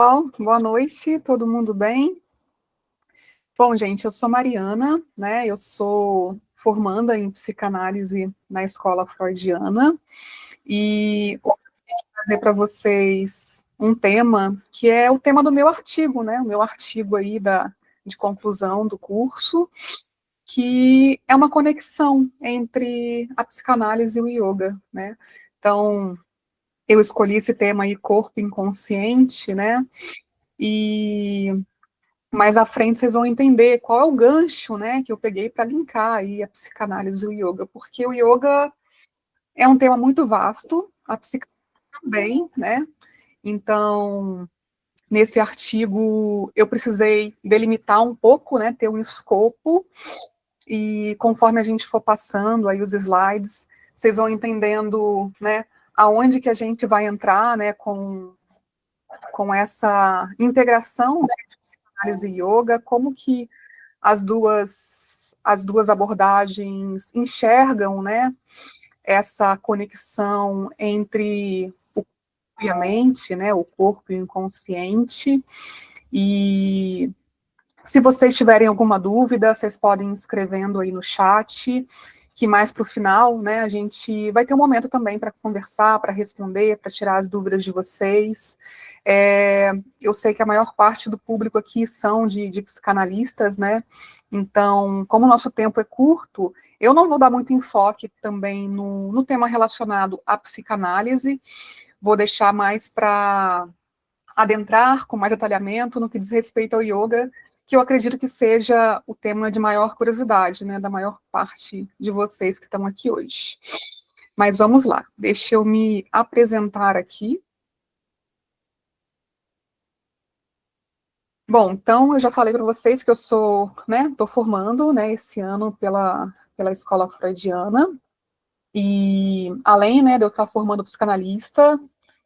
Pessoal, boa noite, todo mundo bem? Bom, gente, eu sou Mariana, né? Eu sou formanda em psicanálise na escola freudiana e vou trazer para vocês um tema que é o tema do meu artigo, né? O meu artigo aí de conclusão do curso, que é uma conexão entre a psicanálise e o yoga, né? Então, eu escolhi esse tema aí, corpo inconsciente, né? E mais à frente vocês vão entender qual é o gancho, né, que eu peguei para linkar aí a psicanálise e o yoga, porque o yoga é um tema muito vasto, a psicanálise também, né? Então, nesse artigo eu precisei delimitar um pouco, né, ter um escopo, e conforme a gente for passando aí os slides, vocês vão entendendo, né, aonde que a gente vai entrar, né, com essa integração, né, de psicanálise e yoga, como que as duas abordagens enxergam, né, essa conexão entre o corpo e a mente, né, o corpo e o inconsciente. E se vocês tiverem alguma dúvida, vocês podem ir escrevendo aí no chat, que mais para o final, né, a gente vai ter um momento também para conversar, para responder, para tirar as dúvidas de vocês. Eu sei que a maior parte do público aqui são de psicanalistas, né, então, como o nosso tempo é curto, eu não vou dar muito enfoque também no tema relacionado à psicanálise, vou deixar mais para adentrar com mais detalhamento no que diz respeito ao yoga, que eu acredito que seja o tema de maior curiosidade, né, da maior parte de vocês que estão aqui hoje. Mas vamos lá, deixa eu me apresentar aqui. Bom, então eu já falei para vocês que eu sou, né, estou formando, né, esse ano pela escola freudiana, e além, né, de eu estar formando psicanalista,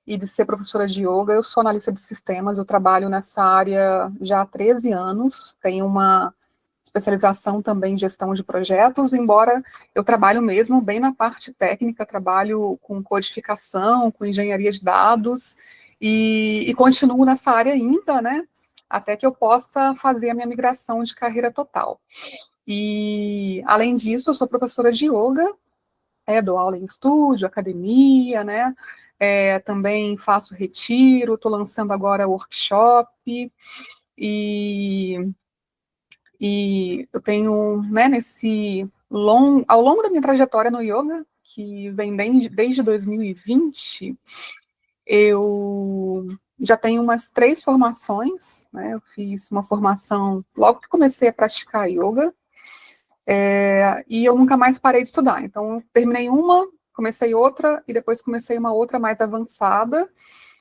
e de ser professora de yoga, eu sou analista de sistemas, eu trabalho nessa área já há 13 anos, tenho uma especialização também em gestão de projetos, embora eu trabalho mesmo bem na parte técnica, trabalho com codificação, com engenharia de dados, e continuo nessa área ainda, né, até que eu possa fazer a minha migração de carreira total. E, além disso, eu sou professora de yoga, dou aula em estúdio, academia, né? Também faço retiro, estou lançando agora workshop, e, e eu tenho, né, ao longo da minha trajetória no yoga, que vem desde 2020, eu já tenho umas 3 formações, né? Eu fiz uma formação logo que comecei a praticar yoga, e eu nunca mais parei de estudar. Então, eu terminei uma, comecei outra, e depois comecei uma outra mais avançada,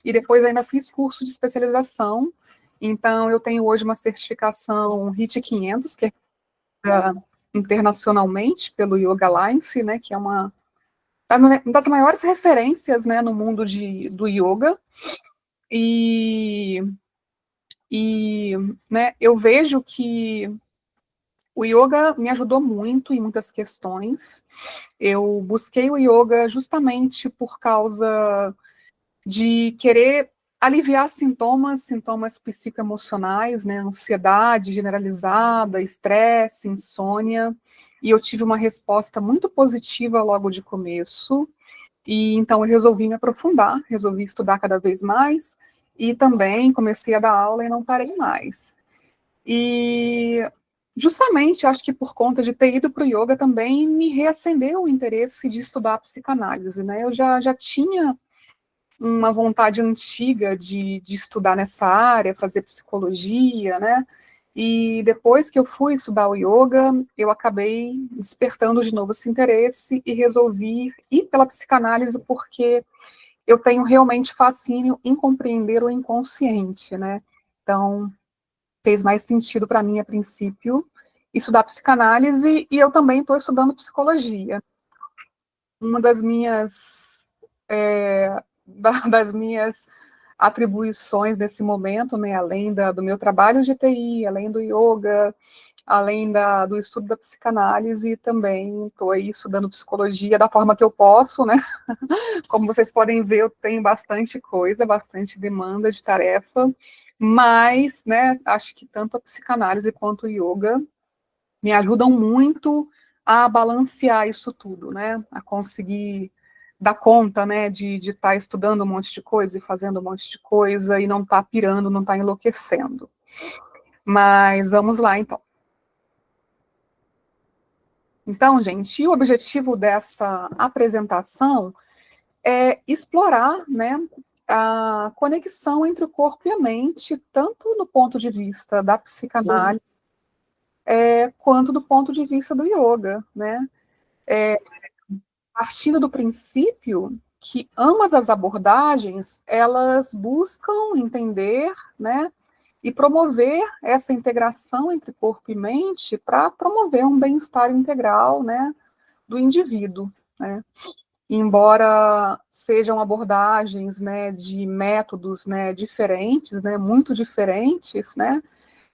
e depois ainda fiz curso de especialização. Então, eu tenho hoje uma certificação HIIT 500, que é internacionalmente pelo Yoga Alliance, né, que é uma das maiores referências, né, no mundo do yoga. E, e né, eu vejo que o yoga me ajudou muito em muitas questões. Eu busquei o yoga justamente por causa de querer aliviar sintomas psicoemocionais, né, ansiedade generalizada, estresse, insônia, e eu tive uma resposta muito positiva logo de começo, e então eu resolvi me aprofundar, resolvi estudar cada vez mais, e também comecei a dar aula e não parei mais. E justamente, acho que por conta de ter ido para o yoga também me reacendeu o interesse de estudar psicanálise, né? Eu já tinha uma vontade antiga de estudar nessa área, fazer psicologia, né? E depois que eu fui estudar o yoga, eu acabei despertando de novo esse interesse e resolvi ir pela psicanálise porque eu tenho realmente fascínio em compreender o inconsciente, né? Então, fez mais sentido para mim, a princípio, estudar psicanálise, e eu também estou estudando psicologia. Uma das minhas atribuições nesse momento, né, além do meu trabalho de TI, além do yoga, além do estudo da psicanálise, também estou aí estudando psicologia da forma que eu posso, né? Como vocês podem ver, eu tenho bastante coisa, bastante demanda de tarefa, mas, né, acho que tanto a psicanálise quanto o yoga me ajudam muito a balancear isso tudo, né? A conseguir dar conta, né, de estar estudando um monte de coisa e fazendo um monte de coisa e não estar pirando, não estar enlouquecendo. Mas vamos lá, então. Então, gente, o objetivo dessa apresentação é explorar, né, a conexão entre o corpo e a mente, tanto do ponto de vista da psicanálise, quanto do ponto de vista do yoga, né? Partindo do princípio que ambas as abordagens, elas buscam entender, né, e promover essa integração entre corpo e mente para promover um bem-estar integral, né, do indivíduo, né? Embora sejam abordagens, né, de métodos, né, diferentes, né, muito diferentes, né,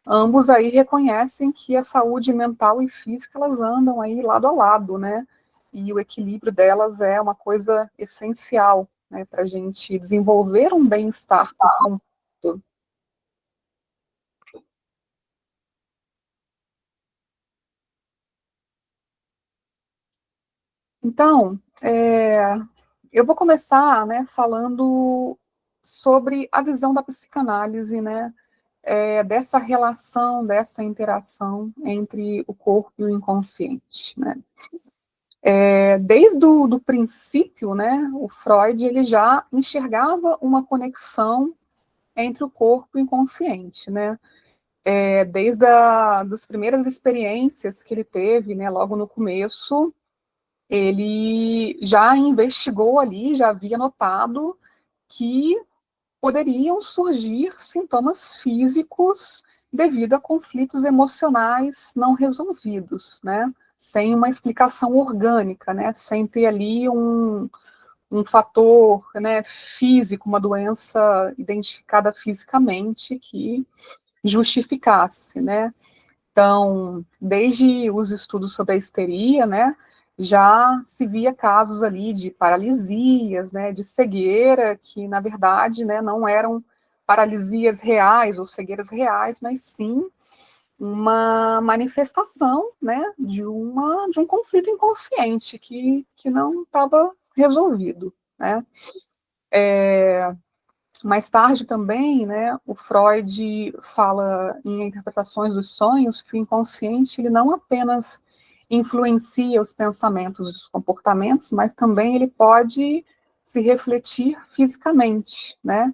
ambos aí reconhecem que a saúde mental e física, elas andam aí lado a lado, né, e o equilíbrio delas é uma coisa essencial, né, para a gente desenvolver um bem-estar todo. Então, eu vou começar, né, falando sobre a visão da psicanálise, né, dessa relação, dessa interação entre o corpo e o inconsciente, né. Desde o do princípio, né, o Freud ele já enxergava uma conexão entre o corpo e o inconsciente, né. Desde das primeiras experiências que ele teve, né, logo no começo, ele já investigou ali, já havia notado que poderiam surgir sintomas físicos devido a conflitos emocionais não resolvidos, né? Sem uma explicação orgânica, né? Sem ter ali um fator, né, físico, uma doença identificada fisicamente que justificasse, né? Então, desde os estudos sobre a histeria, né, já se via casos ali de paralisias, né, de cegueira, que na verdade, né, não eram paralisias reais ou cegueiras reais, mas sim uma manifestação, né, de um conflito inconsciente que não estava resolvido, né. Mais tarde também, né, o Freud fala em interpretações dos sonhos que o inconsciente ele não apenas influencia os pensamentos e os comportamentos, mas também ele pode se refletir fisicamente, né?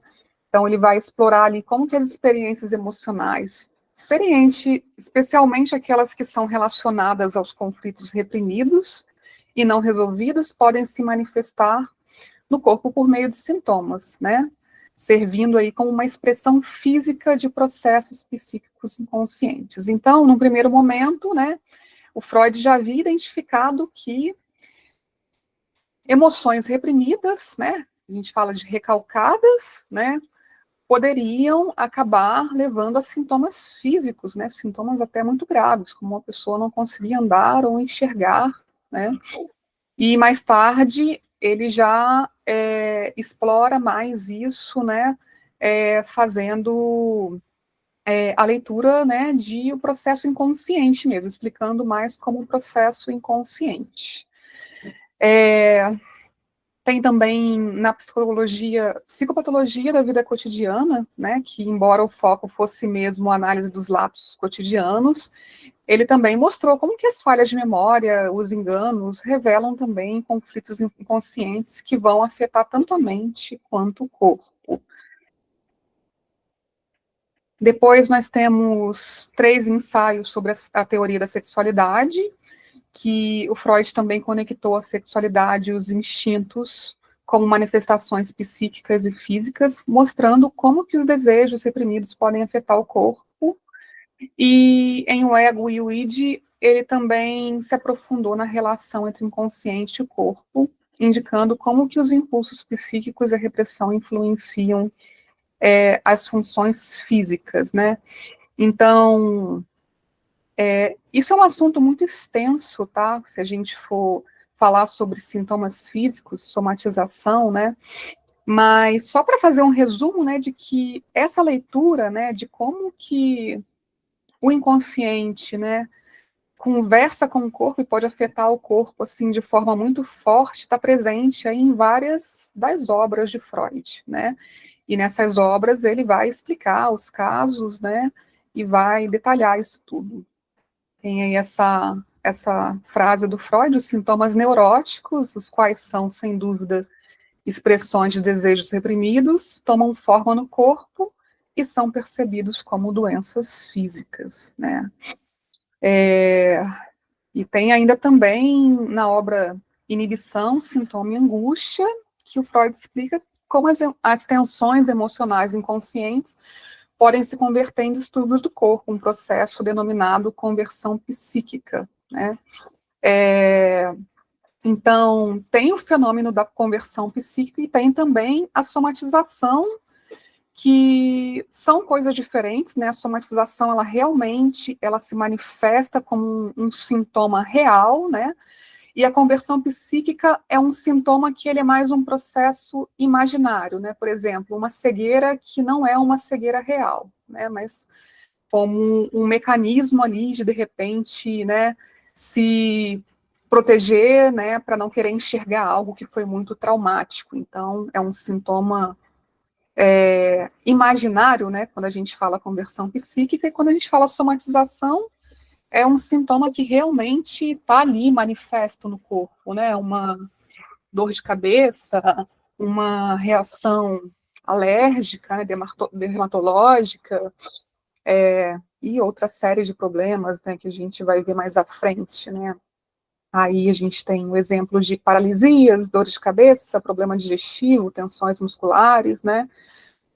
Então ele vai explorar ali como que as experiências emocionais, especialmente aquelas que são relacionadas aos conflitos reprimidos e não resolvidos, podem se manifestar no corpo por meio de sintomas, né? Servindo aí como uma expressão física de processos psíquicos inconscientes. Então, no primeiro momento, né, o Freud já havia identificado que emoções reprimidas, né, a gente fala de recalcadas, né, poderiam acabar levando a sintomas físicos, né, sintomas até muito graves, como uma pessoa não conseguir andar ou enxergar, né. E mais tarde ele já explora mais isso, né, fazendo a leitura, né, de o processo inconsciente mesmo, explicando mais como um processo inconsciente. Tem também na psicologia, psicopatologia da vida cotidiana, né, que embora o foco fosse mesmo a análise dos lapsos cotidianos, ele também mostrou como que as falhas de memória, os enganos, revelam também conflitos inconscientes que vão afetar tanto a mente quanto o corpo. Depois nós temos 3 ensaios sobre a teoria da sexualidade, que o Freud também conectou a sexualidade e os instintos como manifestações psíquicas e físicas, mostrando como que os desejos reprimidos podem afetar o corpo. E em O Ego e o Id, ele também se aprofundou na relação entre o inconsciente e o corpo, indicando como que os impulsos psíquicos e a repressão influenciam as funções físicas, né? Então, Isso é um assunto muito extenso, tá? Se a gente for falar sobre sintomas físicos, somatização, né? Mas só para fazer um resumo, né, de que essa leitura, né, de como que o inconsciente, né, conversa com o corpo e pode afetar o corpo assim de forma muito forte, está presente aí em várias das obras de Freud, né? E nessas obras ele vai explicar os casos, né? E vai detalhar isso tudo. Tem aí essa frase do Freud, os sintomas neuróticos, os quais são, sem dúvida, expressões de desejos reprimidos, tomam forma no corpo e são percebidos como doenças físicas, né? E tem ainda também na obra Inibição, Sintoma e Angústia, que o Freud explica como as tensões emocionais inconscientes podem se converter em distúrbios do corpo, um processo denominado conversão psíquica, né? Então, tem o fenômeno da conversão psíquica e tem também a somatização, que são coisas diferentes, né? A somatização, ela se manifesta como um sintoma real, né? E a conversão psíquica é um sintoma que ele é mais um processo imaginário, né? Por exemplo, uma cegueira que não é uma cegueira real, né? Mas como um mecanismo ali de repente, né, se proteger, né, para não querer enxergar algo que foi muito traumático. Então, é um sintoma imaginário, né, quando a gente fala conversão psíquica, e quando a gente fala somatização, é um sintoma que realmente está ali manifesto no corpo, né, uma dor de cabeça, uma reação alérgica, né, dermatológica, e outra série de problemas, né, que a gente vai ver mais à frente, né. Aí a gente tem o exemplo de paralisias, dor de cabeça, problema digestivo, tensões musculares, né,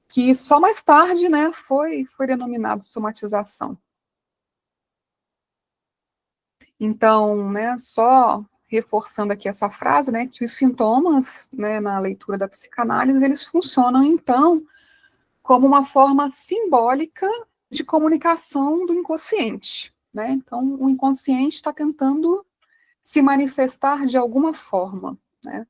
que só mais tarde, né, foi denominado somatização. Então, né, só reforçando aqui essa frase, né, que os sintomas, né, na leitura da psicanálise, eles funcionam, então, como uma forma simbólica de comunicação do inconsciente, né? Então, o inconsciente está tentando se manifestar de alguma forma, né?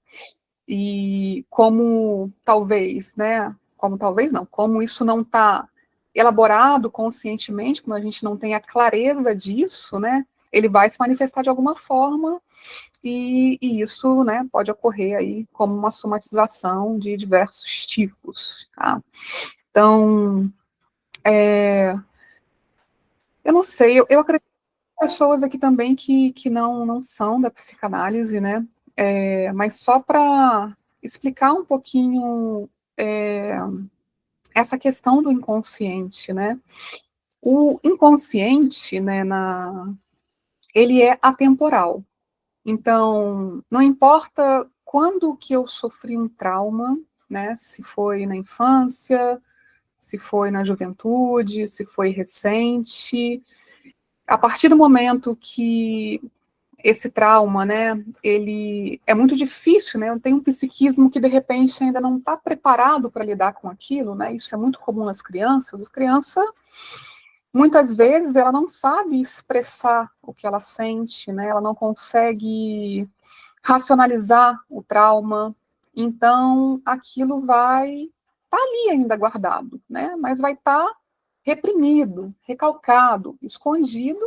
E como talvez não, como isso não está elaborado conscientemente, como a gente não tem a clareza disso, né? Ele vai se manifestar de alguma forma e isso, né, pode ocorrer aí como uma somatização de diversos tipos, tá? Então, eu não sei, eu acredito que pessoas aqui também que não são da psicanálise, né? Mas só para explicar um pouquinho essa questão do inconsciente, né? O inconsciente, né, ele é atemporal. Então, não importa quando que eu sofri um trauma, né? Se foi na infância, se foi na juventude, se foi recente, a partir do momento que esse trauma, né, ele é muito difícil, né, tem um psiquismo que de repente ainda não está preparado para lidar com aquilo, né, isso é muito comum nas crianças, as crianças, muitas vezes, ela não sabe expressar o que ela sente, né, ela não consegue racionalizar o trauma, então aquilo vai estar ali ainda guardado, né, mas vai estar reprimido, recalcado, escondido,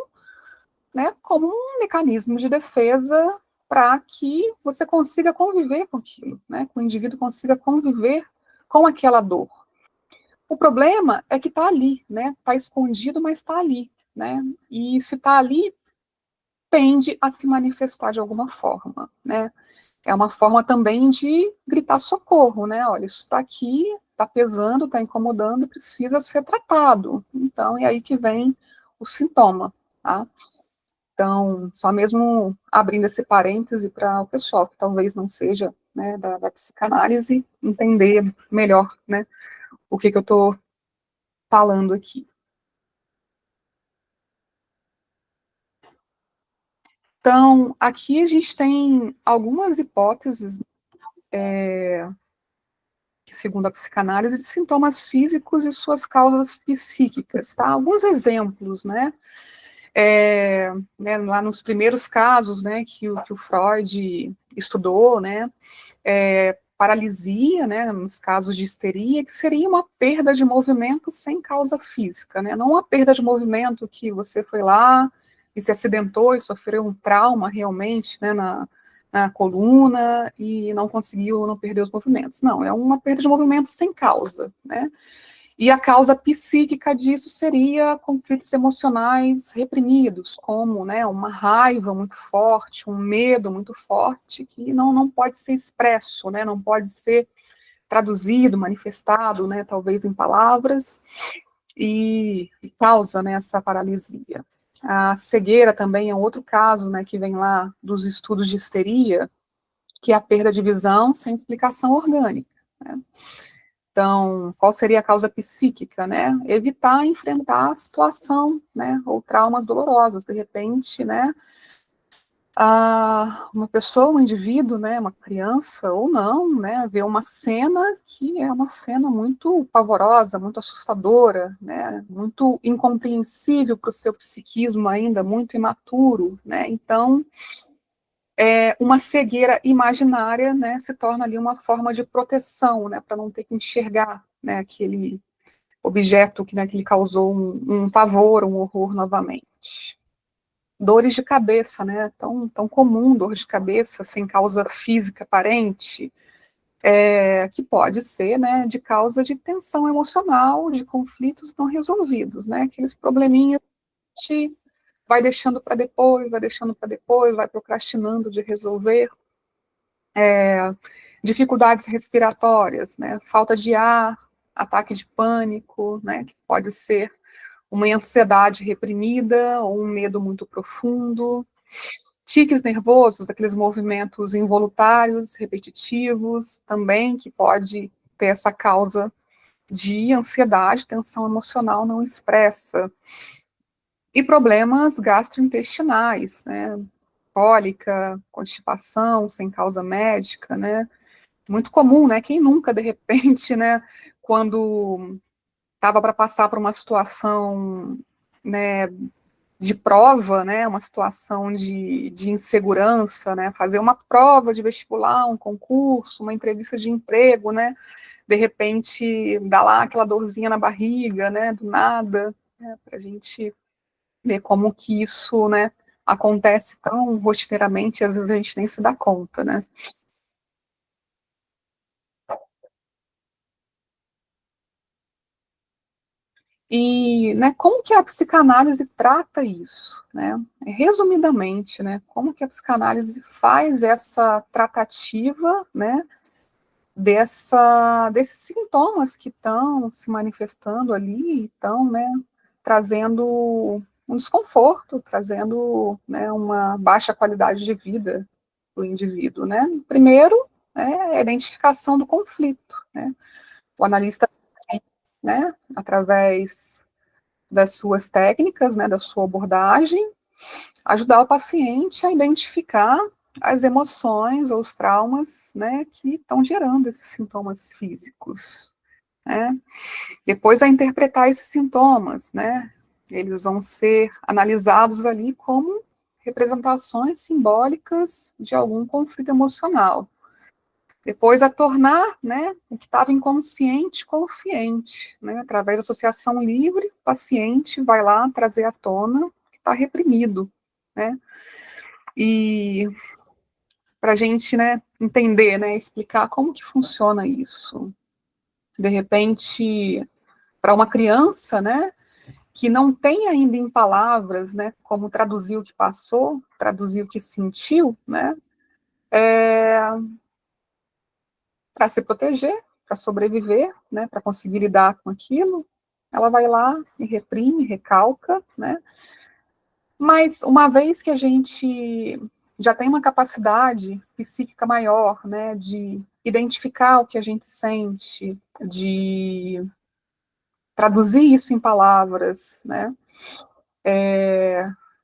né, como um mecanismo de defesa para que você consiga conviver com aquilo, né, que o indivíduo consiga conviver com aquela dor. O problema é que está ali, né, está escondido, mas está ali, né, e se está ali, tende a se manifestar de alguma forma, né. É uma forma também de gritar socorro, né, olha, isso está aqui, está pesando, está incomodando, precisa ser tratado. Então, é aí que vem o sintoma, tá? Então, só mesmo abrindo esse parêntese para o pessoal que talvez não seja, né, da psicanálise, entender melhor, né, o que eu estou falando aqui. Então, aqui a gente tem algumas hipóteses, que, segundo a psicanálise, de sintomas físicos e suas causas psíquicas, tá? Alguns exemplos, né? Né, lá nos primeiros casos, né, que o Freud estudou, né, paralisia, né, nos casos de histeria, que seria uma perda de movimento sem causa física, né, não uma perda de movimento que você foi lá e se acidentou e sofreu um trauma realmente, né, na coluna e não conseguiu, não perder os movimentos. Não, é uma perda de movimento sem causa, né, e a causa psíquica disso seria conflitos emocionais reprimidos, como, né, uma raiva muito forte, um medo muito forte, que não pode ser expresso, né, não pode ser traduzido, manifestado, né, talvez em palavras, e causa, né, essa paralisia. A cegueira também é um outro caso, né, que vem lá dos estudos de histeria, que é a perda de visão sem explicação orgânica, né. Então, qual seria a causa psíquica, né? Evitar enfrentar a situação, né? Ou traumas dolorosos. De repente, né? Uma pessoa, um indivíduo, né? Uma criança ou não, né? Vê uma cena que é uma cena muito pavorosa, muito assustadora, né? Muito incompreensível para o seu psiquismo ainda, muito imaturo, né? Então, uma cegueira imaginária, né, se torna ali uma forma de proteção, né, para não ter que enxergar, né, aquele objeto que, né, que lhe causou um pavor, um horror novamente. Dores de cabeça, né, tão comum, dor de cabeça sem causa física aparente, que pode ser, né, de causa de tensão emocional, de conflitos não resolvidos, né, aqueles probleminhas que vai deixando para depois, vai deixando para depois, vai procrastinando de resolver. Dificuldades respiratórias, né, falta de ar, ataque de pânico, né, que pode ser uma ansiedade reprimida ou um medo muito profundo, tiques nervosos, aqueles movimentos involuntários, repetitivos, também, que pode ter essa causa de ansiedade, tensão emocional não expressa, e problemas gastrointestinais, né, cólica, constipação sem causa médica, né, muito comum, né? Quem nunca, de repente, né, quando estava para passar por uma situação, né, de prova, né, uma situação de insegurança, né, fazer uma prova de vestibular, um concurso, uma entrevista de emprego, né, de repente dá lá aquela dorzinha na barriga, né, do nada, né, para a gente ver como que isso, né, acontece tão rotineiramente, às vezes a gente nem se dá conta, né. E, né, como que a psicanálise trata isso, né? Resumidamente, né, como que a psicanálise faz essa tratativa, né, desses sintomas que estão se manifestando ali, estão, né, trazendo um desconforto, trazendo, né, uma baixa qualidade de vida do indivíduo, né? Primeiro, é a identificação do conflito, né? O analista, né, através das suas técnicas, né, da sua abordagem, ajudar o paciente a identificar as emoções ou os traumas, né, que estão gerando esses sintomas físicos, né? Depois a interpretar esses sintomas, né? Eles vão ser analisados ali como representações simbólicas de algum conflito emocional. Depois a tornar, né, o que estava inconsciente consciente, né, através da associação livre, o paciente vai lá trazer à tona o que está reprimido, né, e para a gente, né, entender, né, explicar como que funciona isso. De repente, para uma criança, né, que não tem ainda em palavras, né, como traduzir o que passou, traduzir o que sentiu, né, para se proteger, para sobreviver, né, para conseguir lidar com aquilo, ela vai lá e reprime, recalca, né? Mas uma vez que a gente já tem uma capacidade psíquica maior, né, de identificar o que a gente sente, de traduzir isso em palavras, né,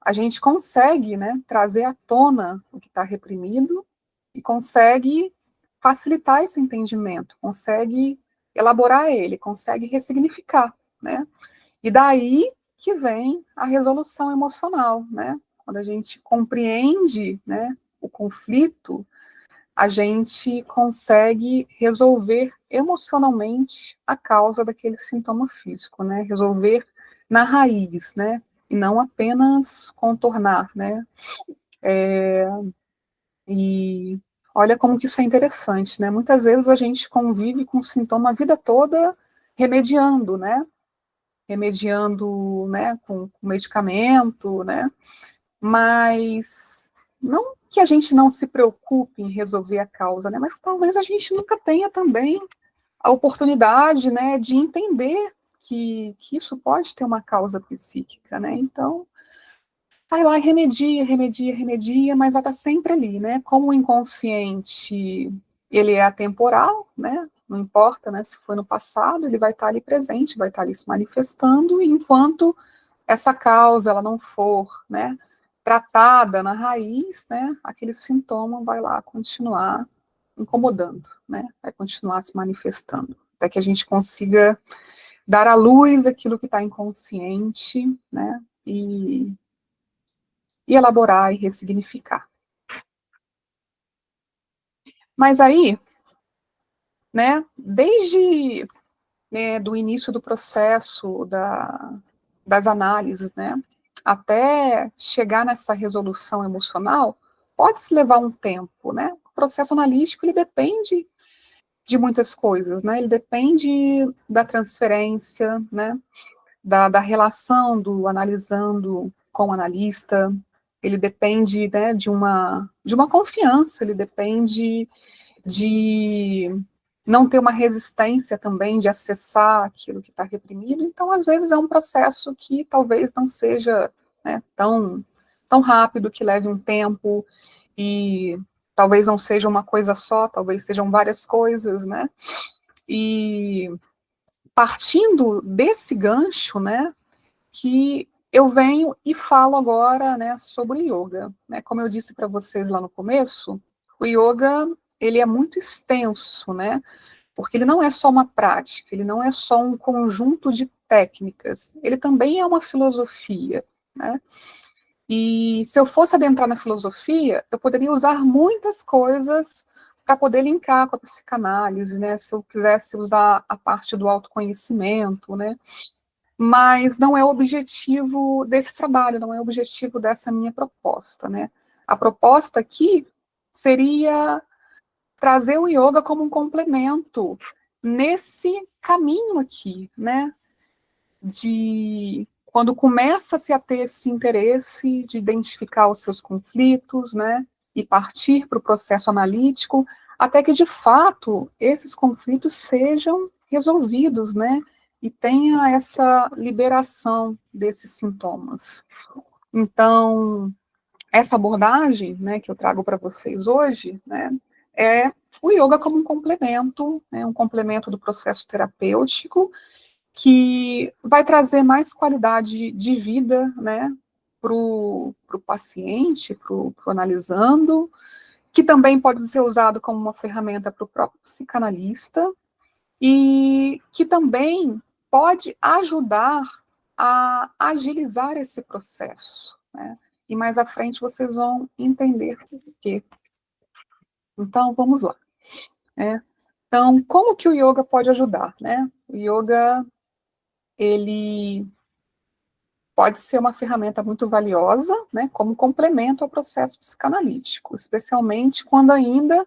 a gente consegue, né, trazer à tona o que está reprimido e consegue facilitar esse entendimento, consegue elaborar ele, consegue ressignificar, né? E daí que vem a resolução emocional, né? Quando a gente compreende, né, o conflito, a gente consegue resolver emocionalmente a causa daquele sintoma físico, né? Resolver na raiz, né? E não apenas contornar, né? E olha como que isso é interessante, né? Muitas vezes a gente convive com o sintoma a vida toda remediando, né? Remediando, né, com medicamento, né? Mas não que a gente não se preocupe em resolver a causa, né? Mas talvez a gente nunca tenha também a oportunidade, né, de entender que isso pode ter uma causa psíquica, né? Então, vai lá e remedia, remedia, remedia, mas vai estar sempre ali, né? Como o inconsciente, ele é atemporal, né? Não importa, né, se foi no passado, ele vai estar ali presente, vai estar ali se manifestando, e enquanto essa causa ela não for, né, tratada na raiz, né, aquele sintoma vai lá continuar incomodando, né? Vai continuar se manifestando, até que a gente consiga dar à luz aquilo que está inconsciente, né? E elaborar e ressignificar. Mas aí, né, desde, né, do início do processo das análises, né, até chegar nessa resolução emocional, pode-se levar um tempo, né? O processo analítico, ele depende de muitas coisas, né? Ele depende da transferência, né, da relação do analisando com o analista, ele depende, né, de uma confiança, ele depende de não ter uma resistência também de acessar aquilo que está reprimido. Então, às vezes, é um processo que talvez não seja, né, tão rápido, que leve um tempo, e talvez não seja uma coisa só, talvez sejam várias coisas, né? E partindo desse gancho, né, que eu venho e falo agora, né, sobre yoga, né? Como eu disse para vocês lá no começo, o yoga, ele é muito extenso, né? Porque ele não é só uma prática, ele não é só um conjunto de técnicas, ele também é uma filosofia, né? E se eu fosse adentrar na filosofia, eu poderia usar muitas coisas para poder linkar com a psicanálise, né? Se eu quisesse usar a parte do autoconhecimento, né? Mas não é o objetivo desse trabalho, não é o objetivo dessa minha proposta, né? A proposta aqui seria trazer o yoga como um complemento nesse caminho aqui, né? De quando começa-se a ter esse interesse de identificar os seus conflitos, né? E partir para o processo analítico, até que de fato esses conflitos sejam resolvidos, né? E tenha essa liberação desses sintomas. Então, essa abordagem, né, que eu trago para vocês hoje, né, é o yoga como um complemento, né, um complemento do processo terapêutico, que vai trazer mais qualidade de vida, né, para o paciente, para o analisando, que também pode ser usado como uma ferramenta para o próprio psicanalista, e que também pode ajudar a agilizar esse processo, né? E mais à frente vocês vão entender por quê. Então, vamos lá, né? Então, como que o yoga pode ajudar, né? O yoga, ele pode ser uma ferramenta muito valiosa, né, como complemento ao processo psicanalítico, especialmente quando ainda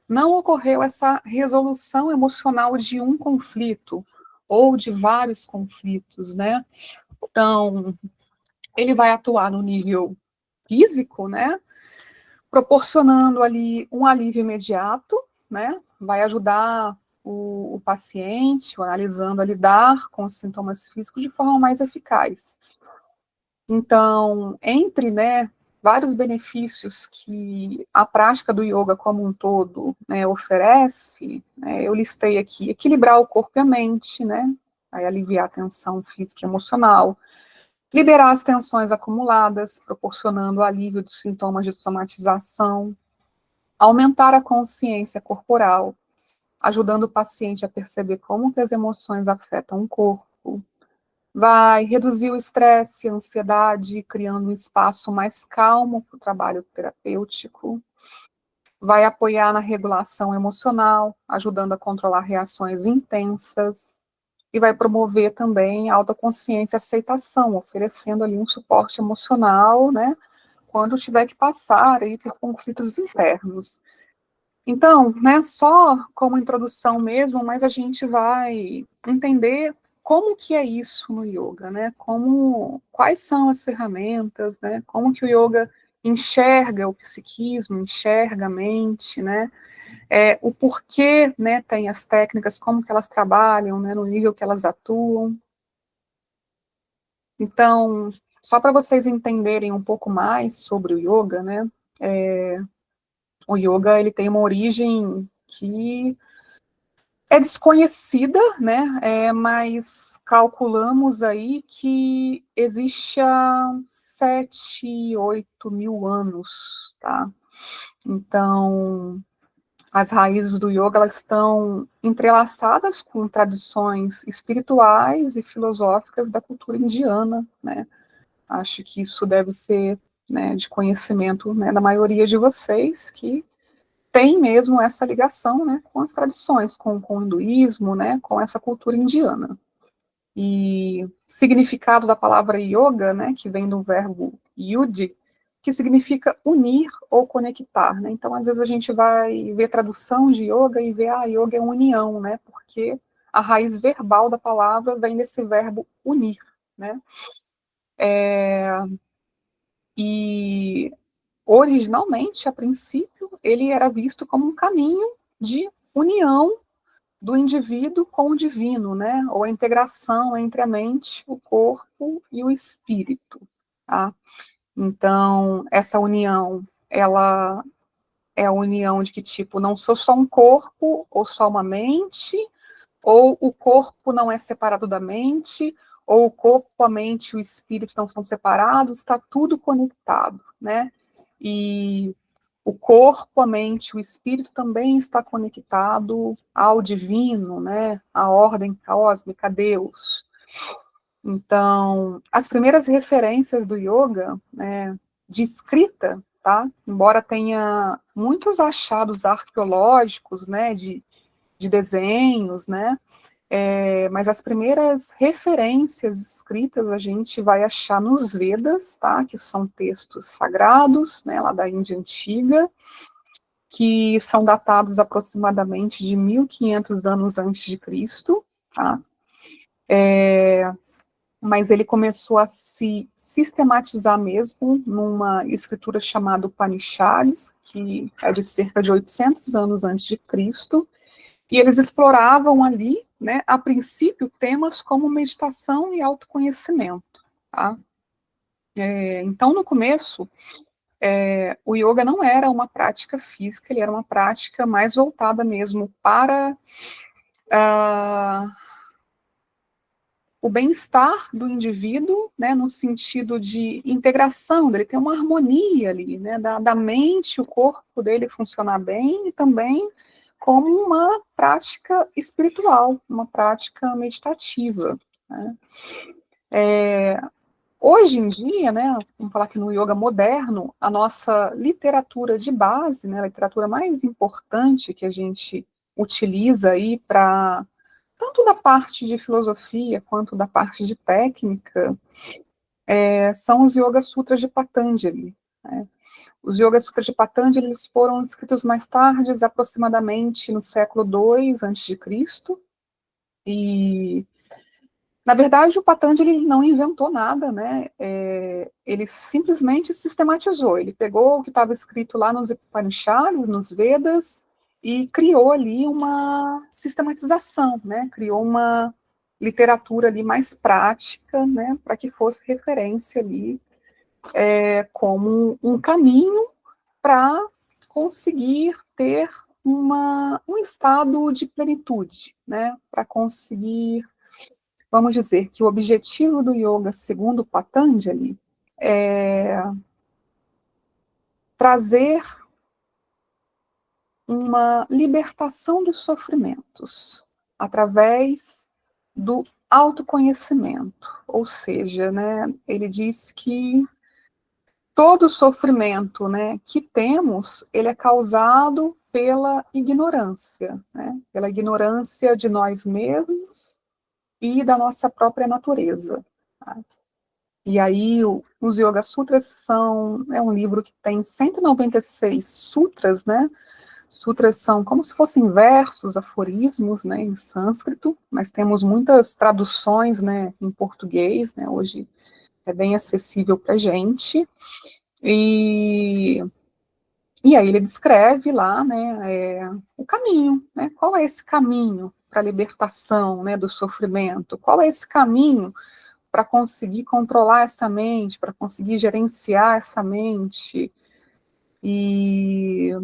não ocorreu essa resolução emocional de um conflito ou de vários conflitos, né? Então, ele vai atuar no nível físico, né, proporcionando ali um alívio imediato, né? Vai ajudar o paciente, o analisando, a lidar com os sintomas físicos de forma mais eficaz. Então, entre, né, vários benefícios que a prática do yoga como um todo, né, oferece, né, eu listei aqui: equilibrar o corpo e a mente, né, aí aliviar a tensão física e emocional, liberar as tensões acumuladas, proporcionando alívio dos sintomas de somatização, aumentar a consciência corporal, ajudando o paciente a perceber como que as emoções afetam o corpo, vai reduzir o estresse e a ansiedade, criando um espaço mais calmo para o trabalho terapêutico, vai apoiar na regulação emocional, ajudando a controlar reações intensas, e vai promover também a autoconsciência e aceitação, oferecendo ali um suporte emocional, né, quando tiver que passar aí por conflitos internos. Então, né, só como introdução mesmo, mas a gente vai entender como que é isso no yoga, né? Quais são as ferramentas, né? Como que o yoga enxerga o psiquismo, enxerga a mente, né? O porquê, né, tem as técnicas, como que elas trabalham, né, no nível que elas atuam. Então, só para vocês entenderem um pouco mais sobre o yoga, né? O yoga, ele tem uma origem que é desconhecida, né? Mas calculamos aí que existe há 7, 8 mil anos, tá? Então, as raízes do yoga, elas estão entrelaçadas com tradições espirituais e filosóficas da cultura indiana, né? Acho que isso deve ser, né, de conhecimento, né, da maioria de vocês, que tem mesmo essa ligação, né, com as tradições, com o hinduísmo, né, com essa cultura indiana. E o significado da palavra yoga, né, que vem do verbo yudi, que significa unir ou conectar, né? Então, às vezes a gente vai ver tradução de yoga e vê, yoga é união, né? Porque a raiz verbal da palavra vem desse verbo unir, né? E originalmente, a princípio, ele era visto como um caminho de união do indivíduo com o divino, né? Ou a integração entre a mente, o corpo e o espírito, tá? Então, essa união, ela é a união de que, tipo, não sou só um corpo ou só uma mente, ou o corpo não é separado da mente, ou o corpo, a mente e o espírito não são separados, está tudo conectado, né? E o corpo, a mente, o espírito também está conectado ao divino, né? À ordem cósmica, a Deus. Então, as primeiras referências do yoga, né, de escrita, tá? Embora tenha muitos achados arqueológicos, né, de desenhos, né? Mas as primeiras referências escritas a gente vai achar nos Vedas, tá? Que são textos sagrados, né, lá da Índia Antiga, que são datados aproximadamente de 1500 anos antes de Cristo, tá? Mas ele começou a se sistematizar mesmo numa escritura chamada Upanishads, que é de cerca de 800 anos antes de Cristo, e eles exploravam ali, né, a princípio, temas como meditação e autoconhecimento, tá? Então, no começo, o yoga não era uma prática física, ele era uma prática mais voltada mesmo para o bem-estar do indivíduo, né, no sentido de integração, dele ter uma harmonia ali, né, da mente, o corpo dele funcionar bem, e também como uma prática espiritual, uma prática meditativa, né. Hoje em dia, né, vamos falar que no yoga moderno, a nossa literatura de base, né, a literatura mais importante que a gente utiliza aí para tanto da parte de filosofia quanto da parte de técnica, são os Yoga Sutras de Patanjali, né? Os Yoga Sutras de Patanjali, eles foram escritos mais tarde, aproximadamente no século II a.C., e na verdade, o Patanjali não inventou nada, né? Ele simplesmente sistematizou. Ele pegou o que estava escrito lá nos Upanishads, nos Vedas, e criou ali uma sistematização, né? Criou uma literatura ali mais prática, né? Para que fosse referência ali como um caminho para conseguir ter um estado de plenitude, né? Para conseguir, vamos dizer que o objetivo do yoga, segundo Patanjali, é trazer uma libertação dos sofrimentos através do autoconhecimento, ou seja, né, ele diz que todo sofrimento, né, que temos, ele é causado pela ignorância, né, pela ignorância de nós mesmos e da nossa própria natureza. Tá? E aí, os Yoga Sutras é um livro que tem 196 sutras, né, sutras são como se fossem versos, aforismos, né, em sânscrito, mas temos muitas traduções, né, em português, né, hoje é bem acessível para a gente, e, e aí ele descreve lá, né, o caminho, né, qual é esse caminho para a libertação, né, do sofrimento, qual é esse caminho para conseguir controlar essa mente, para conseguir gerenciar essa mente, e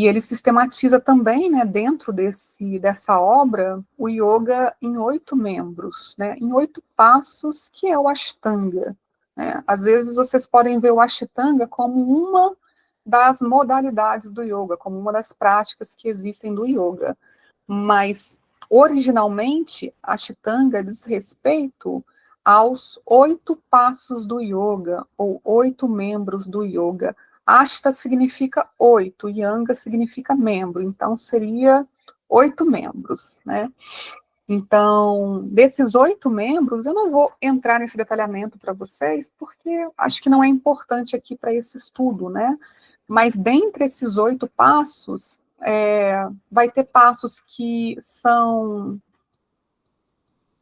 ele sistematiza também, né, dentro dessa obra, o yoga em 8 membros, né, em 8 passos, que é o Ashtanga. Né? Às vezes vocês podem ver o Ashtanga como uma das modalidades do yoga, como uma das práticas que existem do yoga. Mas, originalmente, Ashtanga diz respeito aos 8 passos do yoga, ou 8 membros do yoga. Ashta significa 8, Yanga significa membro, então seria 8 membros, né? Então, desses 8 membros, eu não vou entrar nesse detalhamento para vocês, porque acho que não é importante aqui para esse estudo, né? Mas dentre esses 8 passos, vai ter passos que são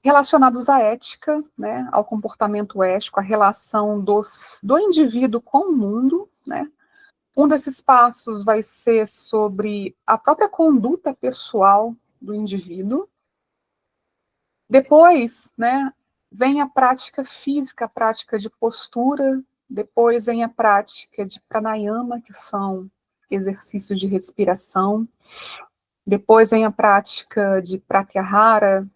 relacionados à ética, né, ao comportamento ético, à relação do indivíduo com o mundo, né? Um desses passos vai ser sobre a própria conduta pessoal do indivíduo. Depois, né, vem a prática física, a prática de postura. Depois vem a prática de pranayama, que são exercícios de respiração. Depois vem a prática de pratyahara,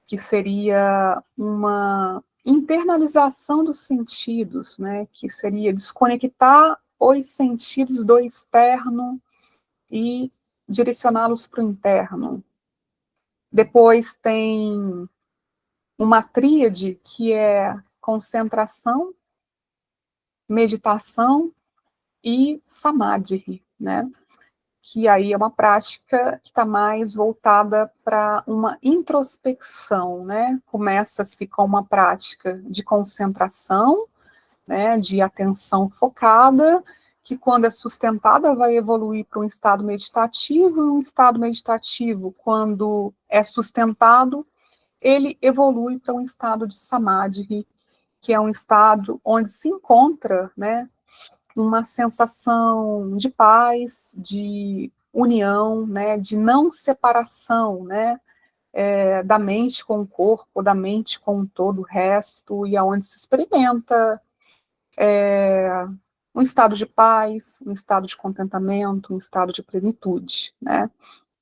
que seria uma internalização dos sentidos, né, que seria desconectar os sentidos do externo e direcioná-los para o interno. Depois tem uma tríade que é concentração, meditação e samadhi, né? Que aí é uma prática que está mais voltada para uma introspecção, né? Começa-se com uma prática de concentração, né, de atenção focada, que quando é sustentada vai evoluir para um estado meditativo, e um estado meditativo, quando é sustentado, ele evolui para um estado de samadhi, que é um estado onde se encontra, né, uma sensação de paz, de união, né, de não separação, né, da mente com o corpo, da mente com todo o resto, e aonde se experimenta um estado de paz, um estado de contentamento, um estado de plenitude, né?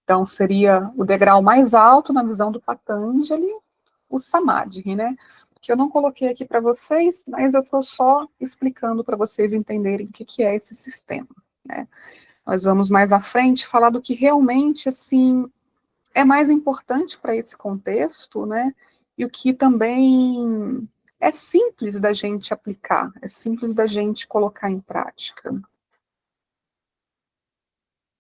Então, seria o degrau mais alto na visão do Patanjali, o Samadhi, né? Que eu não coloquei aqui para vocês, mas eu estou só explicando para vocês entenderem o que é esse sistema, né? Nós vamos mais à frente falar do que realmente, assim, é mais importante para esse contexto, né? E o que também é simples da gente aplicar, é simples da gente colocar em prática.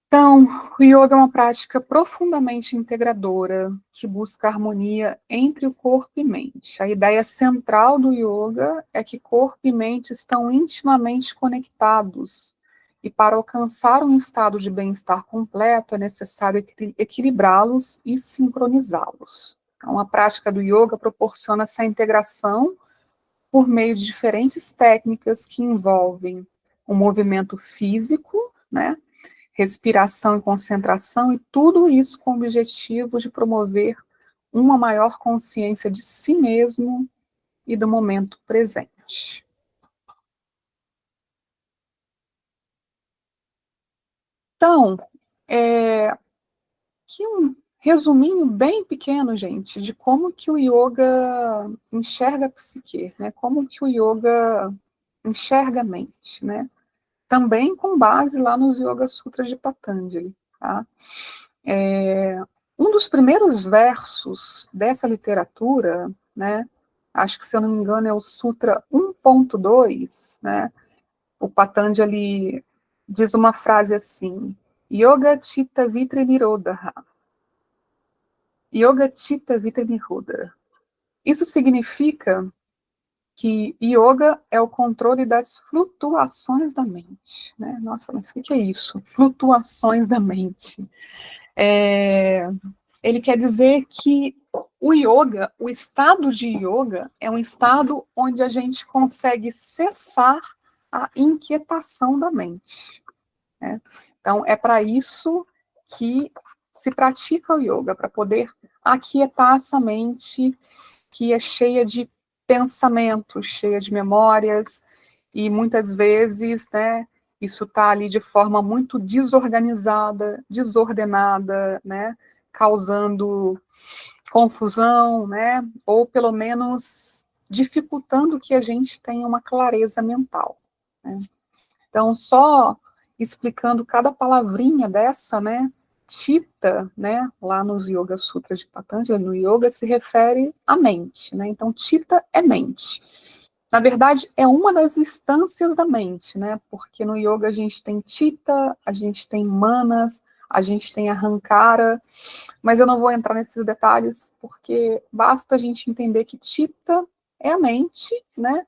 Então, o yoga é uma prática profundamente integradora que busca harmonia entre o corpo e mente. A ideia central do yoga é que corpo e mente estão intimamente conectados e para alcançar um estado de bem-estar completo é necessário equilibrá-los e sincronizá-los. Então, a prática do yoga proporciona essa integração por meio de diferentes técnicas que envolvem o movimento físico, né? Respiração e concentração, e tudo isso com o objetivo de promover uma maior consciência de si mesmo e do momento presente. Então, aqui um resuminho bem pequeno, gente, de como que o yoga enxerga a psique, né? Como que o yoga enxerga a mente, né? Também com base lá nos Yoga Sutras de Patanjali, tá? Um dos primeiros versos dessa literatura, né, acho que, se eu não me engano, é o Sutra 1.2, né, o Patanjali diz uma frase assim: Yoga Chitta Vitri Nirodha. Yoga Chitta Vitri Nirodha. Isso significa que yoga é o controle das flutuações da mente. Né? Nossa, mas o que é isso? Flutuações da mente. Ele quer dizer que o yoga, o estado de yoga, é um estado onde a gente consegue cessar a inquietação da mente. Né? Então, é para isso que se pratica o yoga, para poder aquietar essa mente que é cheia de pensamentos, cheia de memórias, e muitas vezes, né, isso está ali de forma muito desorganizada, desordenada, né, causando confusão, né, ou pelo menos dificultando que a gente tenha uma clareza mental. Né. Então, só explicando cada palavrinha dessa, né, Chitta, né, lá nos Yoga Sutras de Patanjali, no yoga se refere à mente, né, então Chitta é mente. Na verdade, é uma das instâncias da mente, né, porque no yoga a gente tem Chitta, a gente tem Manas, a gente tem Ahankara, mas eu não vou entrar nesses detalhes, porque basta a gente entender que Chitta é a mente, né,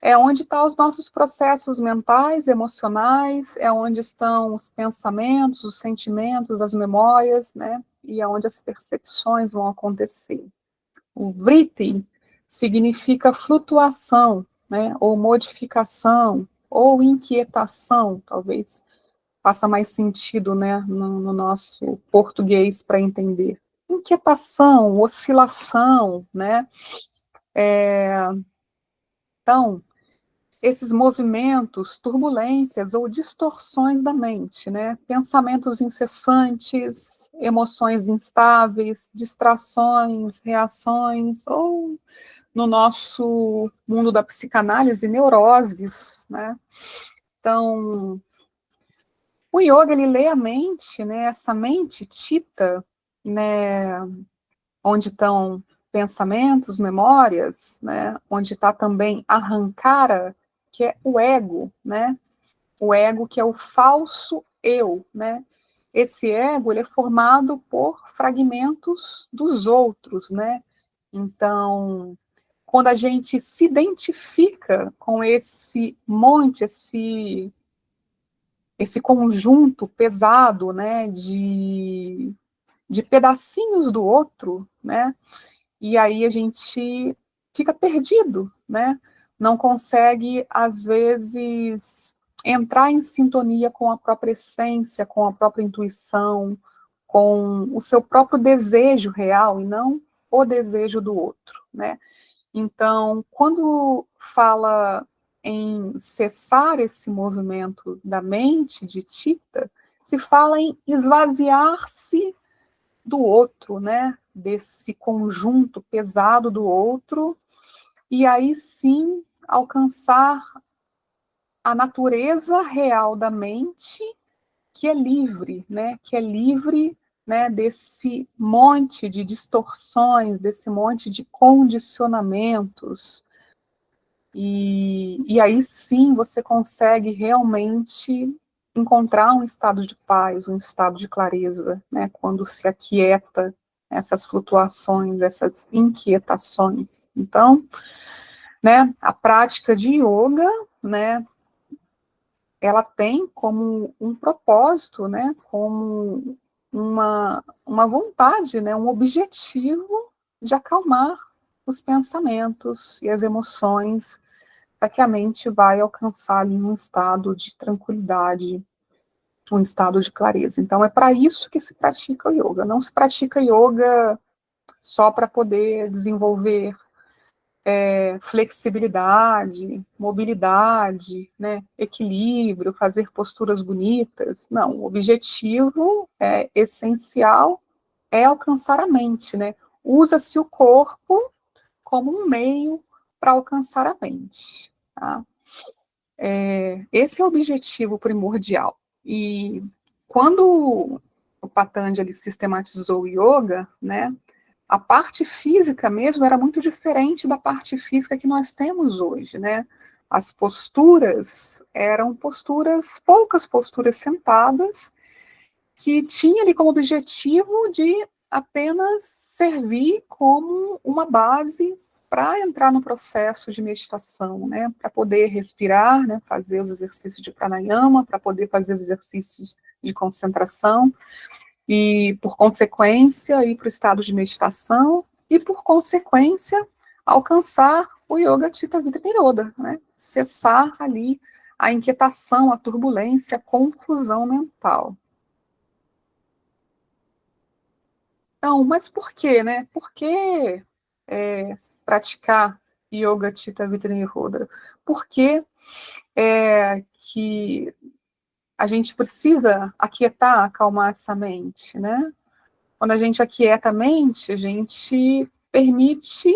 é onde estão os nossos processos mentais, emocionais, é onde estão os pensamentos, os sentimentos, as memórias, né? E é onde as percepções vão acontecer. O vritti significa flutuação, né? Ou modificação, ou inquietação, talvez faça mais sentido, né? No nosso português para entender. Inquietação, oscilação, né? Então, esses movimentos, turbulências ou distorções da mente, né? Pensamentos incessantes, emoções instáveis, distrações, reações, ou no nosso mundo da psicanálise, neuroses, né? Então, o yoga, ele lê a mente, né? Essa mente chitta, né? Onde estão pensamentos, memórias, né? Onde está também ahankara, que é o ego, né? O ego que é o falso eu, né? Esse ego, ele é formado por fragmentos dos outros, né? Então, quando a gente se identifica com esse monte, esse conjunto pesado, né, de pedacinhos do outro, né? E aí a gente fica perdido, né? Não consegue, às vezes, entrar em sintonia com a própria essência, com a própria intuição, com o seu próprio desejo real e não o desejo do outro, né? Então, quando fala em cessar esse movimento da mente de Chitta, se fala em esvaziar-se do outro, né? Desse conjunto pesado do outro, e aí sim alcançar a natureza real da mente, que é livre, né? Que é livre, né? Desse monte de distorções, desse monte de condicionamentos. E aí sim você consegue realmente encontrar um estado de paz, um estado de clareza, né? Quando se aquieta essas flutuações, essas inquietações. Então, né, a prática de yoga, né, ela tem como um propósito, né, como uma vontade, né, um objetivo de acalmar os pensamentos e as emoções, para que a mente vai alcançar ali um estado de tranquilidade, um estado de clareza. Então, é para isso que se pratica o yoga. Não se pratica yoga só para poder desenvolver flexibilidade, mobilidade, né, equilíbrio, fazer posturas bonitas. Não, o objetivo essencial é alcançar a mente, né? Usa-se o corpo como um meio para alcançar a mente. Tá? Esse é o objetivo primordial. E quando o Patanjali sistematizou o yoga, né, a parte física mesmo era muito diferente da parte física que nós temos hoje, né? As posturas eram posturas, poucas posturas sentadas, que tinha ali como objetivo de apenas servir como uma base para entrar no processo de meditação, né, para poder respirar, né, fazer os exercícios de pranayama, para poder fazer os exercícios de concentração, e por consequência ir para o estado de meditação, e por consequência alcançar o Yoga Chitta Vita Nirodha, né, cessar ali a inquietação, a turbulência, a confusão mental. Então, mas por quê, né? Por que praticar Yoga Chitta Vita Nirodha? Por que que a gente precisa aquietar, acalmar essa mente, né? Quando a gente aquieta a mente, a gente permite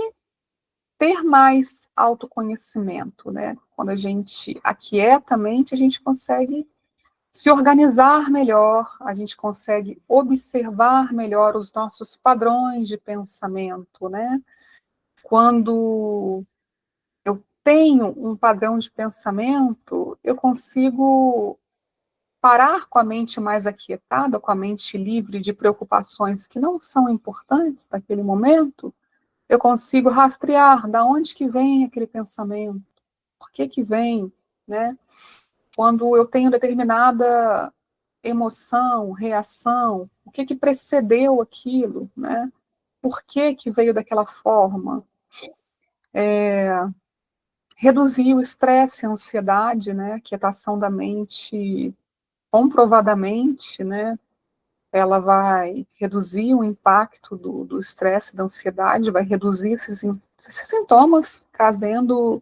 ter mais autoconhecimento, né? Quando a gente aquieta a mente, a gente consegue se organizar melhor, a gente consegue observar melhor os nossos padrões de pensamento, né? Quando eu tenho um padrão de pensamento, eu consigo parar com a mente mais aquietada, com a mente livre de preocupações que não são importantes naquele momento, eu consigo rastrear da onde que vem aquele pensamento, por que vem, né? Quando eu tenho determinada emoção, reação, o que precedeu aquilo, né? Por que veio daquela forma? Reduzir o estresse, a ansiedade, né? A quietação da mente, comprovadamente, né? Ela vai reduzir o impacto do estresse, da ansiedade, vai reduzir esses sintomas, trazendo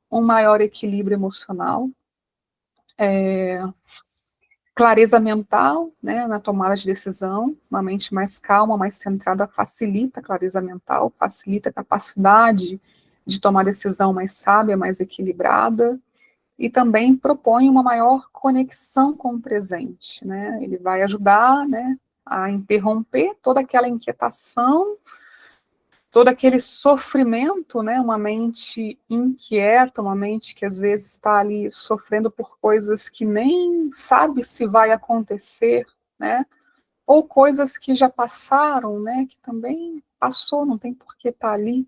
um maior equilíbrio emocional. Clareza mental, né, na tomada de decisão, uma mente mais calma, mais centrada, facilita a clareza mental, facilita a capacidade de tomar decisão mais sábia, mais equilibrada, e também propõe uma maior conexão com o presente, né, ele vai ajudar, né, a interromper toda aquela inquietação, todo aquele sofrimento, né, uma mente inquieta, uma mente que às vezes está ali sofrendo por coisas que nem sabe se vai acontecer, né, ou coisas que já passaram, né, que também passou, não tem por que estar ali,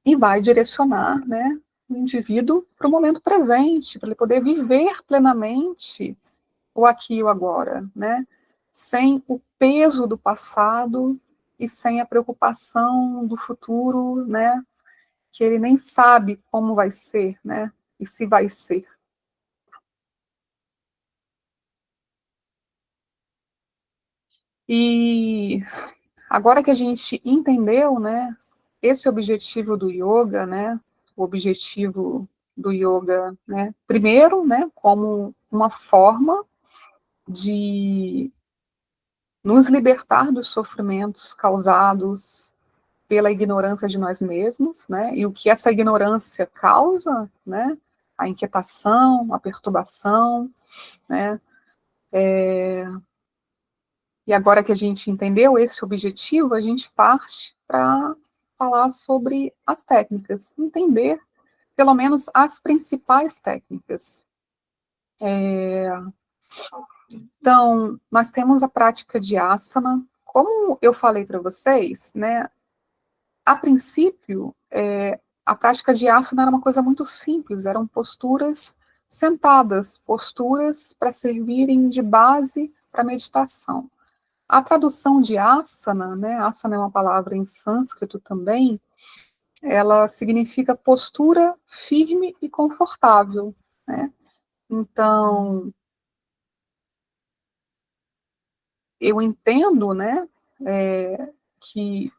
e vai direcionar, né, o indivíduo para o momento presente, para ele poder viver plenamente o aqui e o agora, né, sem o peso do passado e sem a preocupação do futuro, né, que ele nem sabe como vai ser, né, e se vai ser. E agora que a gente entendeu, né, esse objetivo do yoga, né, o objetivo do yoga, né, primeiro, né, como uma forma de nos libertar dos sofrimentos causados pela ignorância de nós mesmos, né, e o que essa ignorância causa, né, a inquietação, a perturbação, né, e agora que a gente entendeu esse objetivo, a gente parte para falar sobre as técnicas, entender pelo menos as principais técnicas. Então, nós temos a prática de asana. Como eu falei para vocês, né, a princípio, a prática de asana era uma coisa muito simples, eram posturas sentadas, posturas para servirem de base para meditação. A tradução de asana, né, asana é uma palavra em sânscrito também, ela significa postura firme e confortável, né? Então, eu entendo, né, que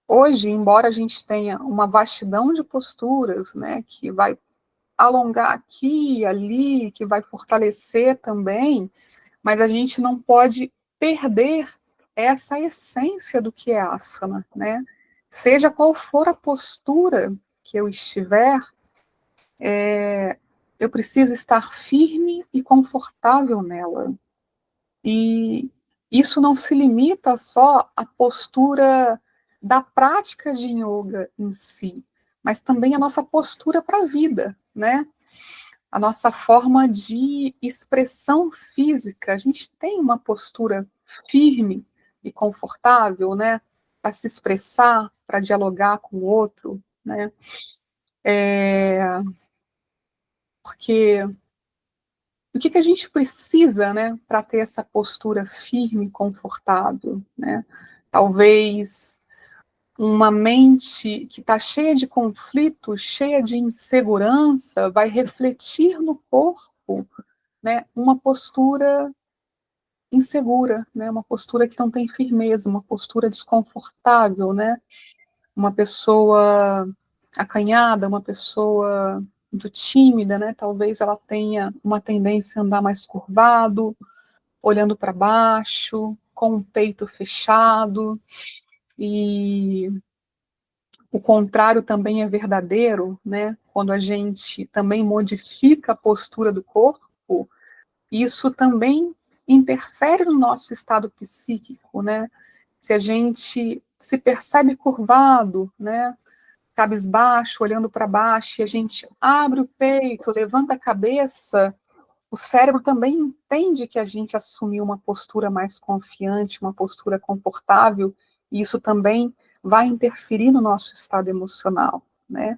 hoje, embora a gente tenha uma vastidão de posturas, né, que vai alongar aqui e ali, que vai fortalecer também, mas a gente não pode perder essa essência do que é asana, né? Seja qual for a postura que eu estiver, eu preciso estar firme e confortável nela. E isso não se limita só à postura da prática de yoga em si, mas também a nossa postura para a vida, né? A nossa forma de expressão física. A gente tem uma postura firme e confortável, né? Para se expressar, para dialogar com o outro, né? Porque o que a gente precisa, né, para ter essa postura firme e confortável, né? Talvez uma mente que está cheia de conflito, cheia de insegurança, vai refletir no corpo, né, uma postura insegura, né, uma postura que não tem firmeza, uma postura desconfortável, né, uma pessoa acanhada, uma pessoa muito tímida, né, talvez ela tenha uma tendência a andar mais curvado, olhando para baixo, com o peito fechado, e o contrário também é verdadeiro, né? Quando a gente também modifica a postura do corpo, isso também interfere no nosso estado psíquico, né? Se a gente se percebe curvado, né? Cabisbaixo, olhando para baixo, e a gente abre o peito, levanta a cabeça, o cérebro também entende que a gente assumiu uma postura mais confiante, uma postura confortável, e isso também vai interferir no nosso estado emocional, né?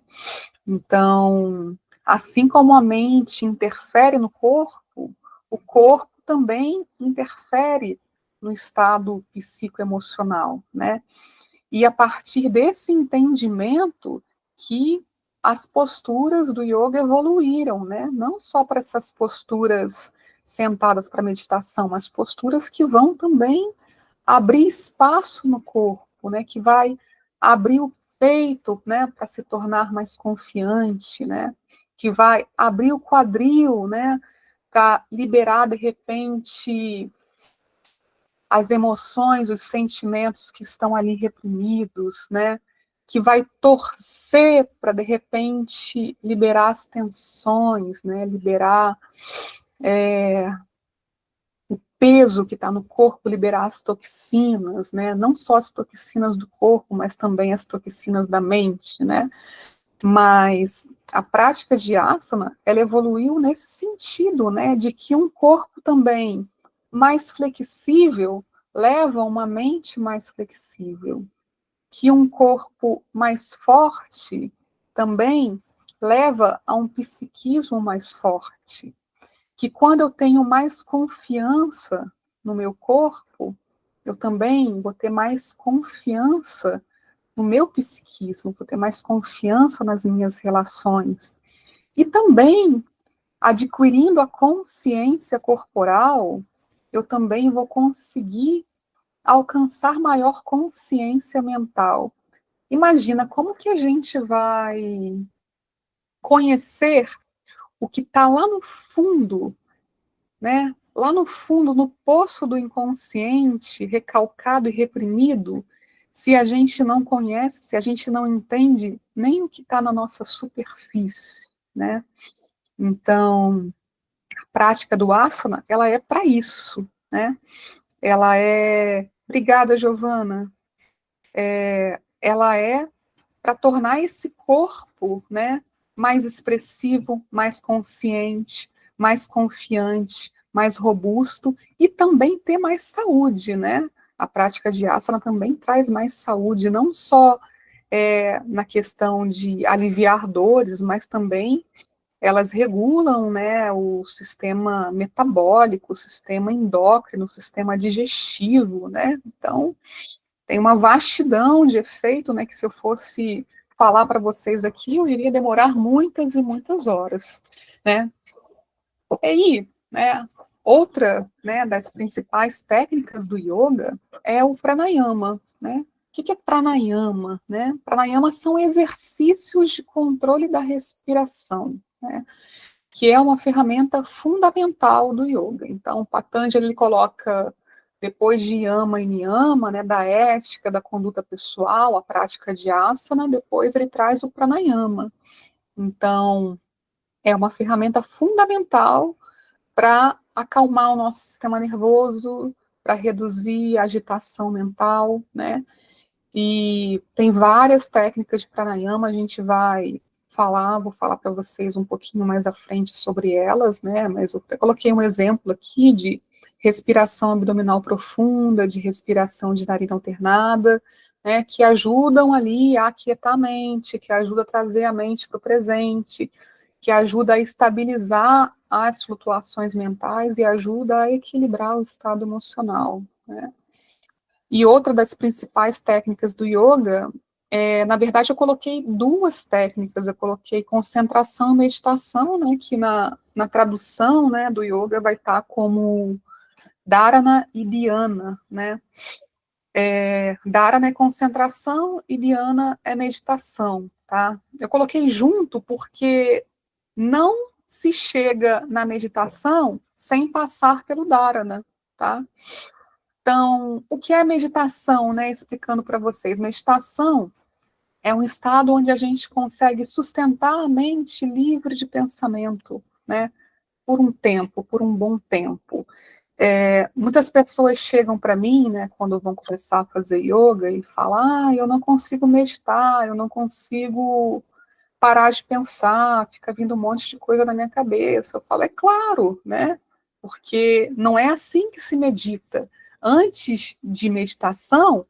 Então, assim como a mente interfere no corpo, o corpo também interfere no estado psicoemocional, né? E a partir desse entendimento que as posturas do yoga evoluíram, né? Não só para essas posturas sentadas para meditação, mas posturas que vão também abrir espaço no corpo, né? Que vai abrir o peito, né? Para se tornar mais confiante, né? Que vai abrir o quadril, né? Para liberar de repente as emoções, os sentimentos que estão ali reprimidos, né? Que vai torcer para, de repente, liberar as tensões, né? Liberar o peso que está no corpo, liberar as toxinas, né? Não só as toxinas do corpo, mas também as toxinas da mente, né? Mas a prática de asana, ela evoluiu nesse sentido, né? De que um corpo também mais flexível leva a uma mente mais flexível, que um corpo mais forte também leva a um psiquismo mais forte, que quando eu tenho mais confiança no meu corpo, eu também vou ter mais confiança no meu psiquismo, vou ter mais confiança nas minhas relações. E também, adquirindo a consciência corporal, eu também vou conseguir alcançar maior consciência mental. Imagina como que a gente vai conhecer o que está lá no fundo, né? Lá no fundo, no poço do inconsciente, recalcado e reprimido, se a gente não conhece, se a gente não entende nem o que está na nossa superfície, né? Então, a prática do asana, ela é para isso, né? Ela é, obrigada, Giovana, ela é para tornar esse corpo, né, mais expressivo, mais consciente, mais confiante, mais robusto e também ter mais saúde, né? A prática de asana também traz mais saúde, não só na questão de aliviar dores, mas também elas regulam, né, o sistema metabólico, o sistema endócrino, o sistema digestivo, né? Então, tem uma vastidão de efeito, né, que se eu fosse falar para vocês aqui, eu iria demorar muitas e muitas horas, né? E aí, né, outra, né, das principais técnicas do yoga é o pranayama, né? O que é pranayama, né? Pranayama são exercícios de controle da respiração, né? Que é uma ferramenta fundamental do yoga. Então, Patanjali ele coloca, depois de yama e niyama, né, da ética, da conduta pessoal, a prática de asana, depois ele traz o pranayama. Então, é uma ferramenta fundamental para acalmar o nosso sistema nervoso, para reduzir a agitação mental, né? E tem várias técnicas de pranayama, a gente vai vou falar para vocês um pouquinho mais à frente sobre elas, né? Mas eu coloquei um exemplo aqui de respiração abdominal profunda, de respiração de narina alternada, né? Que ajudam ali a aquietar a mente, que ajuda a trazer a mente para o presente, que ajuda a estabilizar as flutuações mentais e ajuda a equilibrar o estado emocional, né? E outra das principais técnicas do yoga, na verdade, eu coloquei duas técnicas, eu coloquei concentração e meditação, né, que na tradução, né, do yoga vai estar como dharana e dhyana, né. Dharana é concentração e dhyana é meditação, tá? Eu coloquei junto porque não se chega na meditação sem passar pelo dharana, tá? Então, o que é meditação, né? Explicando para vocês, meditação é um estado onde a gente consegue sustentar a mente livre de pensamento, né? Por um tempo, por um bom tempo. Muitas pessoas chegam para mim, né, quando vão começar a fazer yoga e falam, eu não consigo meditar, eu não consigo parar de pensar, fica vindo um monte de coisa na minha cabeça. Eu falo, é claro, né? Porque não é assim que se medita. Antes de meditação,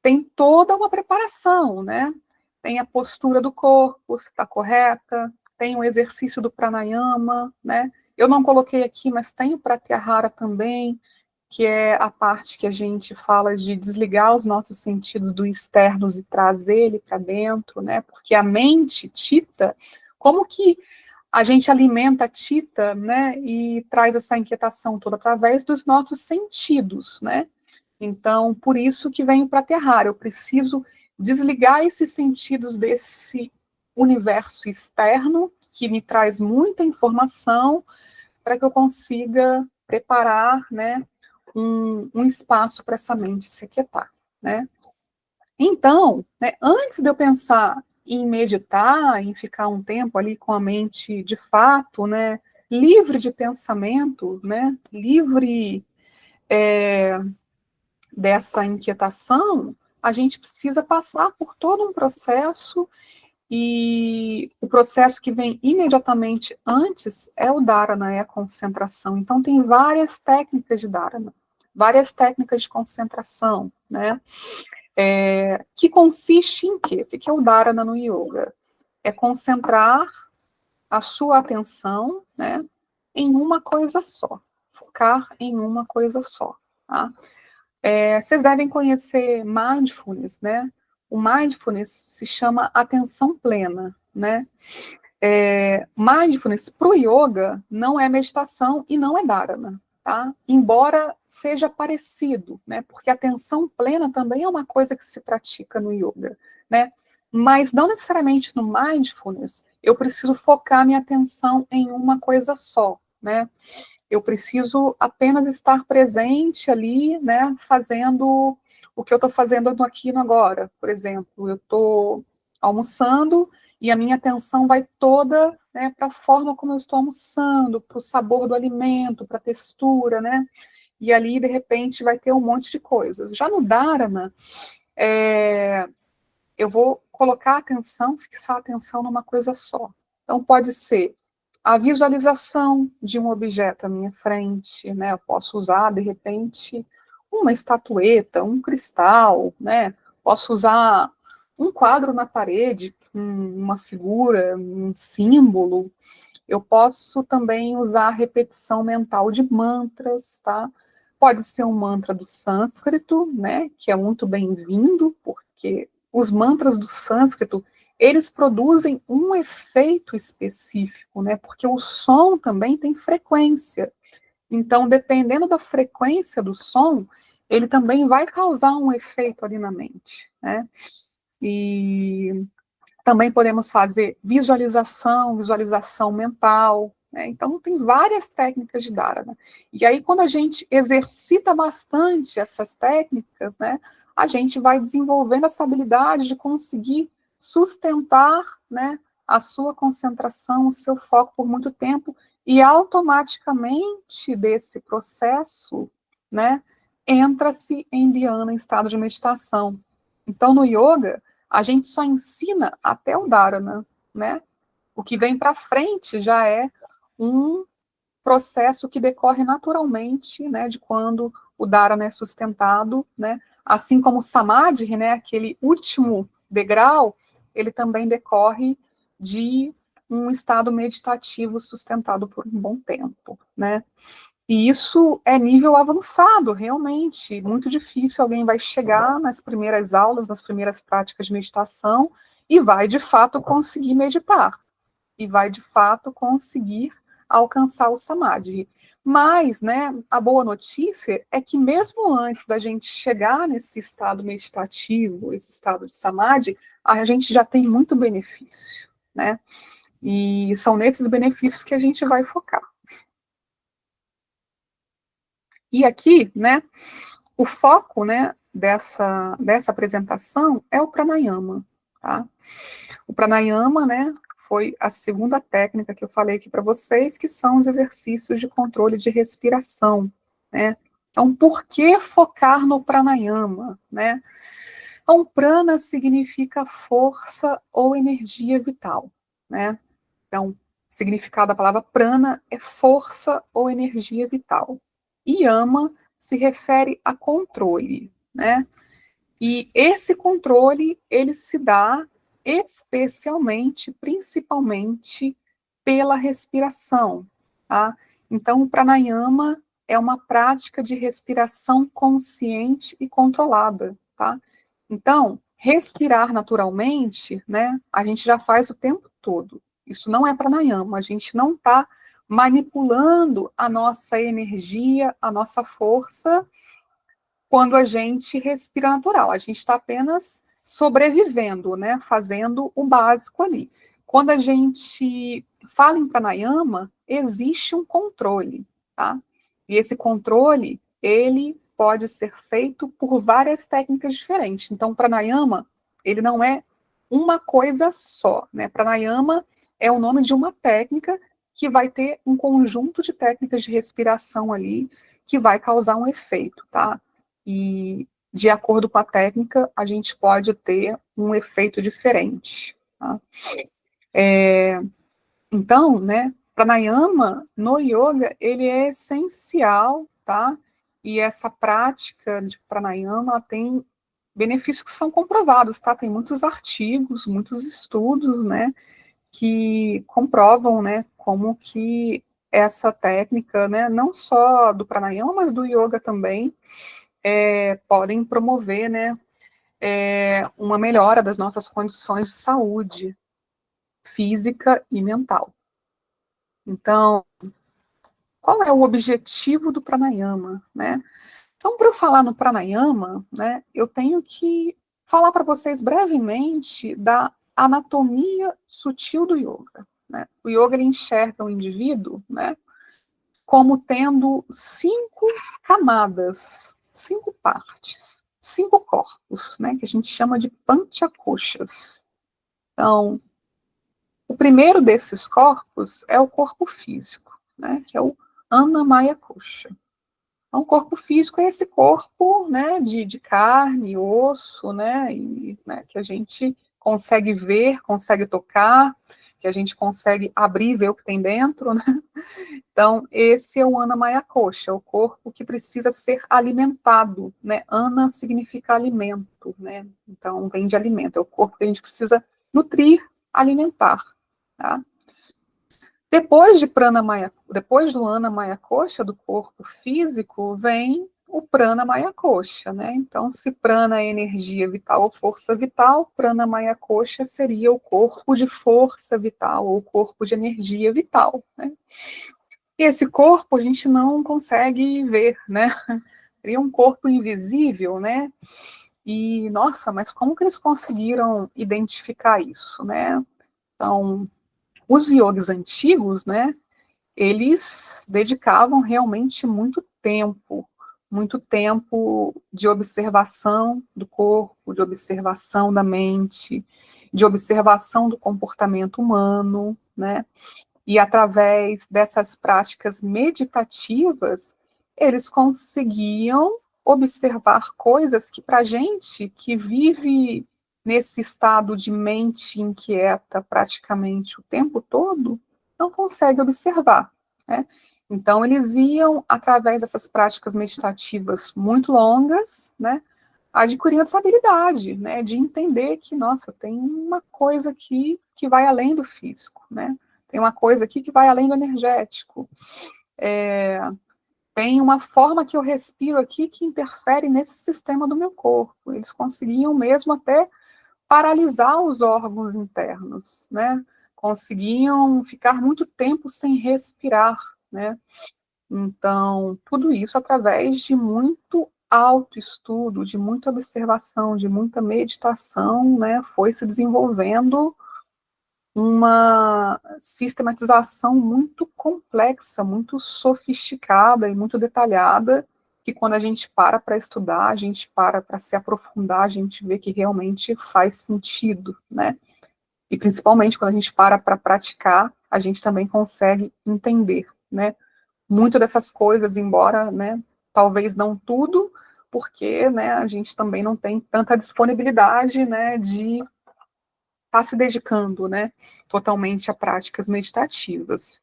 tem toda uma preparação, né? Tem a postura do corpo, se está correta, tem o exercício do pranayama, né? Eu não coloquei aqui, mas tem o pratyahara também, que é a parte que a gente fala de desligar os nossos sentidos do externos e trazer ele para dentro, né? Porque a mente, Chitta, como que a gente alimenta a Chitta, né? E traz essa inquietação toda através dos nossos sentidos, né? Então, por isso que vem o pratyahara. Eu preciso desligar esses sentidos desse universo externo que me traz muita informação para que eu consiga preparar, né, um espaço para essa mente se aquietar, né? Então, né, antes de eu pensar em meditar, em ficar um tempo ali com a mente de fato, né, livre de pensamento, né, livre dessa inquietação, a gente precisa passar por todo um processo, e o processo que vem imediatamente antes é o dharana, é a concentração. Então, tem várias técnicas de dharana, várias técnicas de concentração, né? Que consiste em quê? O que é o dharana no yoga? É concentrar a sua atenção, né, em uma coisa só, focar em uma coisa só, tá? Vocês devem conhecer mindfulness, né? O mindfulness se chama atenção plena, né? Mindfulness para o yoga não é meditação e não é dharana, tá? Embora seja parecido, né? Porque a atenção plena também é uma coisa que se pratica no yoga, né? Mas não necessariamente no mindfulness eu preciso focar minha atenção em uma coisa só, né? Eu preciso apenas estar presente ali, né, fazendo o que eu estou fazendo aqui no agora. Por exemplo, eu estou almoçando e a minha atenção vai toda, né, para a forma como eu estou almoçando, para o sabor do alimento, para a textura, né? E ali, de repente, vai ter um monte de coisas. Já no Dharana, eu vou colocar a atenção, fixar a atenção numa coisa só. Então, pode ser a visualização de um objeto à minha frente, né? Eu posso usar, de repente, uma estatueta, um cristal, né? Posso usar um quadro na parede, uma figura, um símbolo. Eu posso também usar a repetição mental de mantras, tá? Pode ser um mantra do sânscrito, né? Que é muito bem-vindo, porque os mantras do sânscrito, eles produzem um efeito específico, né? Porque o som também tem frequência. Então, dependendo da frequência do som, ele também vai causar um efeito ali na mente, né? E também podemos fazer visualização mental, né? Então, tem várias técnicas de dharana. E aí, quando a gente exercita bastante essas técnicas, né, a gente vai desenvolvendo essa habilidade de conseguir sustentar, né, a sua concentração, o seu foco por muito tempo, e automaticamente desse processo, né, entra-se em dhyana, em estado de meditação. Então, no yoga, a gente só ensina até o dharana, né? O que vem para frente já é um processo que decorre naturalmente, né, de quando o dharana é sustentado, né? Assim como o samadhi, né, aquele último degrau, ele também decorre de um estado meditativo sustentado por um bom tempo, né? E isso é nível avançado, realmente. Muito difícil alguém vai chegar nas primeiras aulas, nas primeiras práticas de meditação e vai, de fato, conseguir meditar. E vai, de fato, conseguir alcançar o samadhi. Mas, né, a boa notícia é que mesmo antes da gente chegar nesse estado meditativo, esse estado de samadhi, a gente já tem muito benefício, né? E são nesses benefícios que a gente vai focar. E aqui, né, o foco, né, dessa apresentação é o pranayama, tá? O pranayama, né, foi a segunda técnica que eu falei aqui para vocês, que são os exercícios de controle de respiração, né? Então, por que focar no pranayama, né? Então, prana significa força ou energia vital, né? Então, o significado da palavra prana é força ou energia vital. E yama se refere a controle, né? E esse controle, ele se dá especialmente, principalmente, pela respiração, tá? Então, o pranayama é uma prática de respiração consciente e controlada, tá? Então, respirar naturalmente, né, a gente já faz o tempo todo. Isso não é pranayama, a gente não está manipulando a nossa energia, a nossa força, quando a gente respira natural. A gente está apenas sobrevivendo, né? Fazendo o básico ali. Quando a gente fala em pranayama, existe um controle, tá? E esse controle, ele pode ser feito por várias técnicas diferentes. Então, pranayama, ele não é uma coisa só, né? Pranayama é o nome de uma técnica que vai ter um conjunto de técnicas de respiração ali que vai causar um efeito, tá? E, de acordo com a técnica, a gente pode ter um efeito diferente. Tá? Então, né, pranayama no yoga, ele é essencial, tá? E essa prática de pranayama tem benefícios que são comprovados, tá? Tem muitos artigos, muitos estudos, né, que comprovam, né, como que essa técnica, né, não só do pranayama, mas do yoga também, podem promover, né, uma melhora das nossas condições de saúde física e mental. Então, qual é o objetivo do pranayama, né? Então, para eu falar no pranayama, né, eu tenho que falar para vocês brevemente da anatomia sutil do yoga, né? O yoga, ele enxerga o indivíduo, né, como tendo 5 camadas, 5 partes, 5 corpos, né, que a gente chama de panchakoshas. Então, o primeiro desses corpos é o corpo físico, né, que é o Annamaya Kosha. Então, o corpo físico é esse corpo, né, de carne, osso, né, e, né, que a gente consegue ver, consegue tocar, que a gente consegue abrir e ver o que tem dentro, né? Então, esse é o Annamaya Kosha, o corpo que precisa ser alimentado, né? Anna significa alimento, né? Então, vem de alimento, é o corpo que a gente precisa nutrir, alimentar, tá? Depois do Annamaya Kosha, do corpo físico, vem o Pranamaya Kosha, né? Então, se prana é energia vital ou força vital, Pranamaya Kosha seria o corpo de força vital ou corpo de energia vital, né? E esse corpo a gente não consegue ver, né? Seria um corpo invisível, né? E, nossa, mas como que eles conseguiram identificar isso, né? Então, os yogis antigos, né, eles dedicavam realmente muito tempo de observação do corpo, de observação da mente, de observação do comportamento humano, né? E através dessas práticas meditativas, eles conseguiam observar coisas que, para a gente que vive nesse estado de mente inquieta praticamente o tempo todo, não consegue observar, né? Então, eles iam, através dessas práticas meditativas muito longas, né, adquirindo essa habilidade, né, de entender que, nossa, tem uma coisa aqui que vai além do físico, né? Tem uma coisa aqui que vai além do energético. Tem uma forma que eu respiro aqui que interfere nesse sistema do meu corpo. Eles conseguiam mesmo até paralisar os órgãos internos, né? Conseguiam ficar muito tempo sem respirar, né? Então, tudo isso através de muito autoestudo, de muita observação, de muita meditação, né? Foi se desenvolvendo uma sistematização muito complexa, muito sofisticada e muito detalhada, que quando a gente para estudar, a gente para se aprofundar, a gente vê que realmente faz sentido, né? E principalmente quando a gente para praticar, a gente também consegue entender, né? Muito dessas coisas, embora, né, talvez não tudo, porque, né, a gente também não tem tanta disponibilidade, né, de está se dedicando, né, totalmente a práticas meditativas.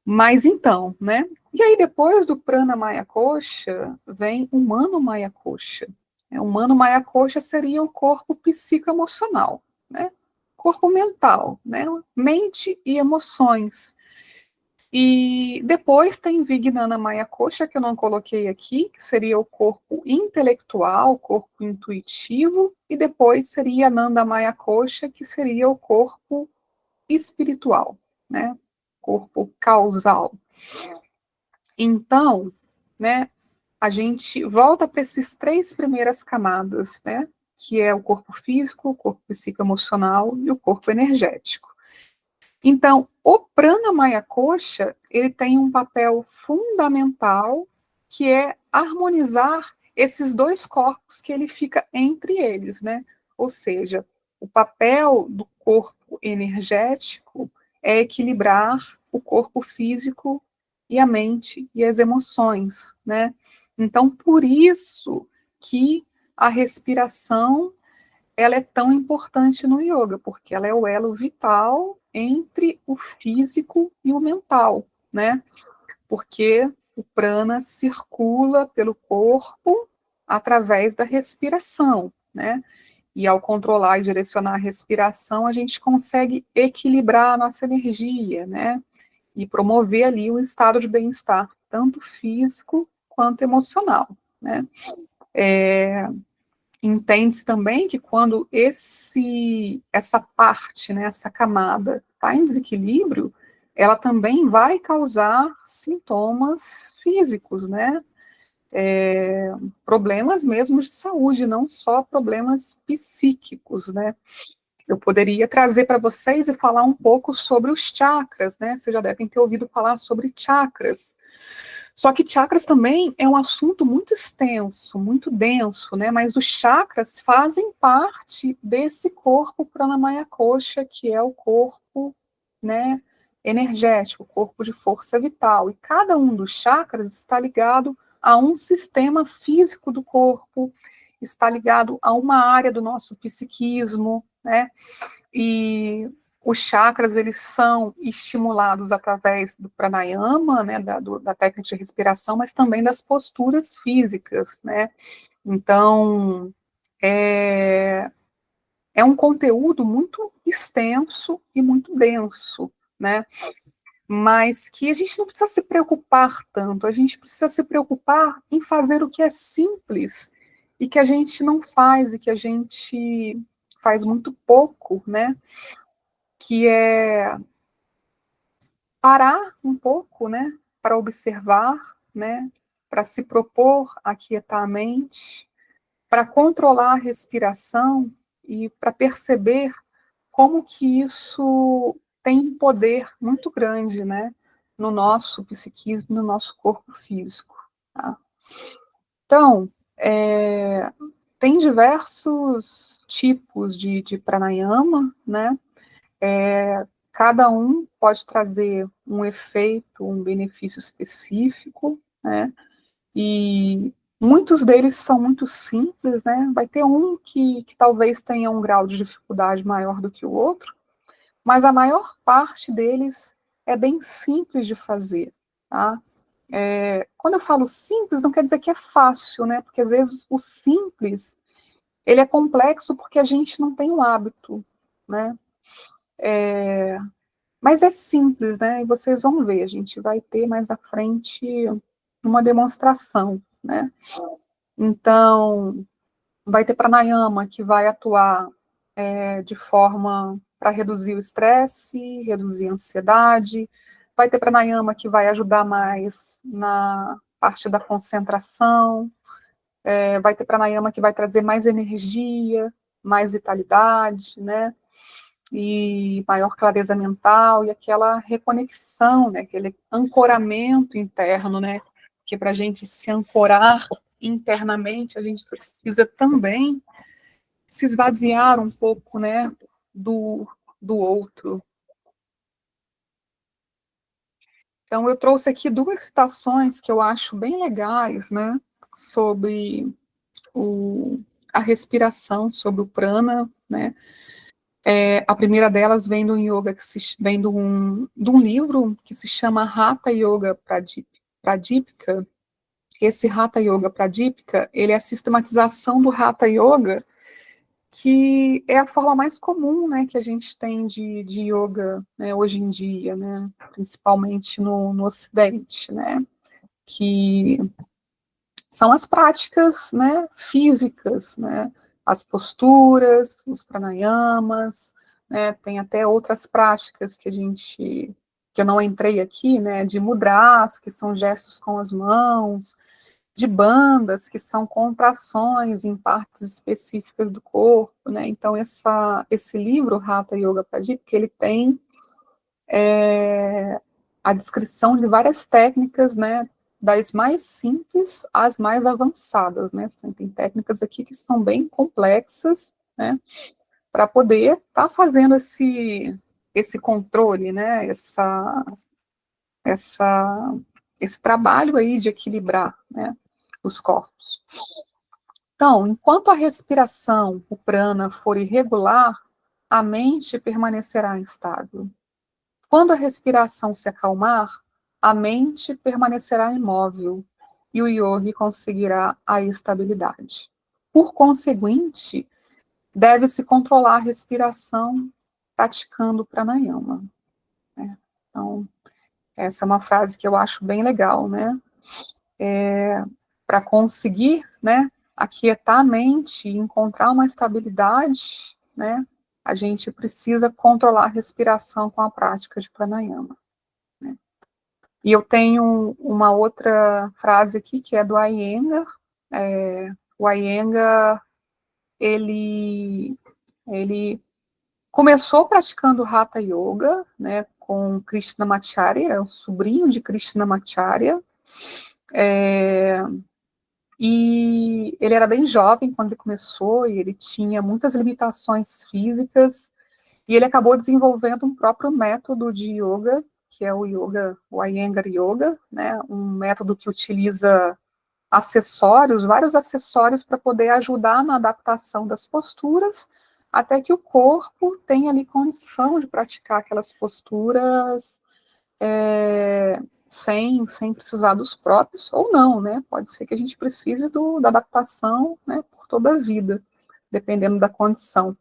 Mas então, né, e aí depois do Prana Maya Kosha, vem o Mano Maya Kosha. O Mano Maya Kosha seria o corpo psicoemocional, né, corpo mental, né, mente e emoções. E depois tem Vijnana Maya Kosha, que eu não coloquei aqui, que seria o corpo intelectual, o corpo intuitivo, e depois seria Nanda Maya Kosha, que seria o corpo espiritual, né? Corpo causal. Então, né, a gente volta para esses três primeiras camadas, né? Que é o corpo físico, o corpo psicoemocional e o corpo energético. Então, o Prana Maya Kosha, ele tem um papel fundamental, que é harmonizar esses dois corpos que ele fica entre eles, né? Ou seja, o papel do corpo energético é equilibrar o corpo físico e a mente e as emoções, né? Então, por isso que a respiração ela é tão importante no yoga, porque ela é o elo vital entre o físico e o mental, né? Porque o prana circula pelo corpo através da respiração, né? E ao controlar e direcionar a respiração, a gente consegue equilibrar a nossa energia, né? E promover ali um estado de bem-estar, tanto físico quanto emocional, né? Entende-se também que quando essa parte, né, essa camada está em desequilíbrio, ela também vai causar sintomas físicos, né? Problemas mesmo de saúde, não só problemas psíquicos, né? Eu poderia trazer para vocês e falar um pouco sobre os chakras, né? Vocês já devem ter ouvido falar sobre chakras. Só que chakras também é um assunto muito extenso, muito denso, né? Mas os chakras fazem parte desse corpo Pranamaya Kosha, que é o corpo, né, energético, o corpo de força vital. E cada um dos chakras está ligado a um sistema físico do corpo, está ligado a uma área do nosso psiquismo, né? E os chakras, eles são estimulados através do pranayama, né, da técnica de respiração, mas também das posturas físicas, né? Então, é um conteúdo muito extenso e muito denso, né? Mas que a gente não precisa se preocupar tanto, a gente precisa se preocupar em fazer o que é simples e que a gente não faz e que a gente faz muito pouco, né? Que é parar um pouco, né, para observar, né, para se propor aquietar a mente, para controlar a respiração e para perceber como que isso tem um poder muito grande, né, no nosso psiquismo, no nosso corpo físico. Tá? Então, tem diversos tipos de pranayama, né, cada um pode trazer um efeito, um benefício específico, né? E muitos deles são muito simples, né? Vai ter um que talvez tenha um grau de dificuldade maior do que o outro, mas a maior parte deles é bem simples de fazer, tá? Quando eu falo simples, não quer dizer que é fácil, né? Porque às vezes o simples, ele é complexo porque a gente não tem o hábito, né? Mas é simples, né? E vocês vão ver, a gente vai ter mais à frente uma demonstração, né? Então, vai ter pranayama que vai atuar de forma para reduzir o estresse, reduzir a ansiedade. Vai ter pranayama que vai ajudar mais na parte da concentração. Vai ter pranayama que vai trazer mais energia, mais vitalidade, né? E maior clareza mental e aquela reconexão, né? Aquele ancoramento interno, né? Que para a gente se ancorar internamente, a gente precisa também se esvaziar um pouco, né, do outro. Então, eu trouxe aqui duas citações que eu acho bem legais, né, sobre a respiração, sobre o prana, né. A primeira delas vem do yoga vem de um livro que se chama Hatha Yoga Pradipika. Esse Hatha Yoga Pradipika, ele é a sistematização do Hatha Yoga, que é a forma mais comum, né, que a gente tem de yoga, né, hoje em dia, né, principalmente no Ocidente, né, que são as práticas, né, físicas, né, as posturas, os pranayamas, né, tem até outras práticas que eu não entrei aqui, né, de mudras, que são gestos com as mãos, de bandas, que são contrações em partes específicas do corpo, né? Então, esse livro, Hatha Yoga Pradipika, ele tem a descrição de várias técnicas, né? Das mais simples às mais avançadas, né? Tem técnicas aqui que são bem complexas, né? Para poder estar fazendo esse controle, né? Essa, esse trabalho aí de equilibrar, né? Os corpos. Então, enquanto a respiração, o prana, for irregular, a mente permanecerá instável. Quando a respiração se acalmar, a mente permanecerá imóvel e o yogi conseguirá a estabilidade. Por conseguinte, deve-se controlar a respiração praticando pranayama, né? Então, essa é uma frase que eu acho bem legal, né? Para conseguir, né, aquietar a mente e encontrar uma estabilidade, né, a gente precisa controlar a respiração com a prática de pranayama, né. E eu tenho uma outra frase aqui, que é do Iyengar. O Iyengar, ele começou praticando Hatha Yoga, né, com Krishnamacharya, é o sobrinho de Krishnamacharya, e ele era bem jovem quando ele começou, e ele tinha muitas limitações físicas, e ele acabou desenvolvendo um próprio método de yoga, que é o Iyengar Yoga, né, um método que utiliza acessórios, vários acessórios para poder ajudar na adaptação das posturas, até que o corpo tenha ali condição de praticar aquelas posturas sem precisar dos próprios, ou não, né? Pode ser que a gente precise da adaptação, né, por toda a vida, dependendo da condição.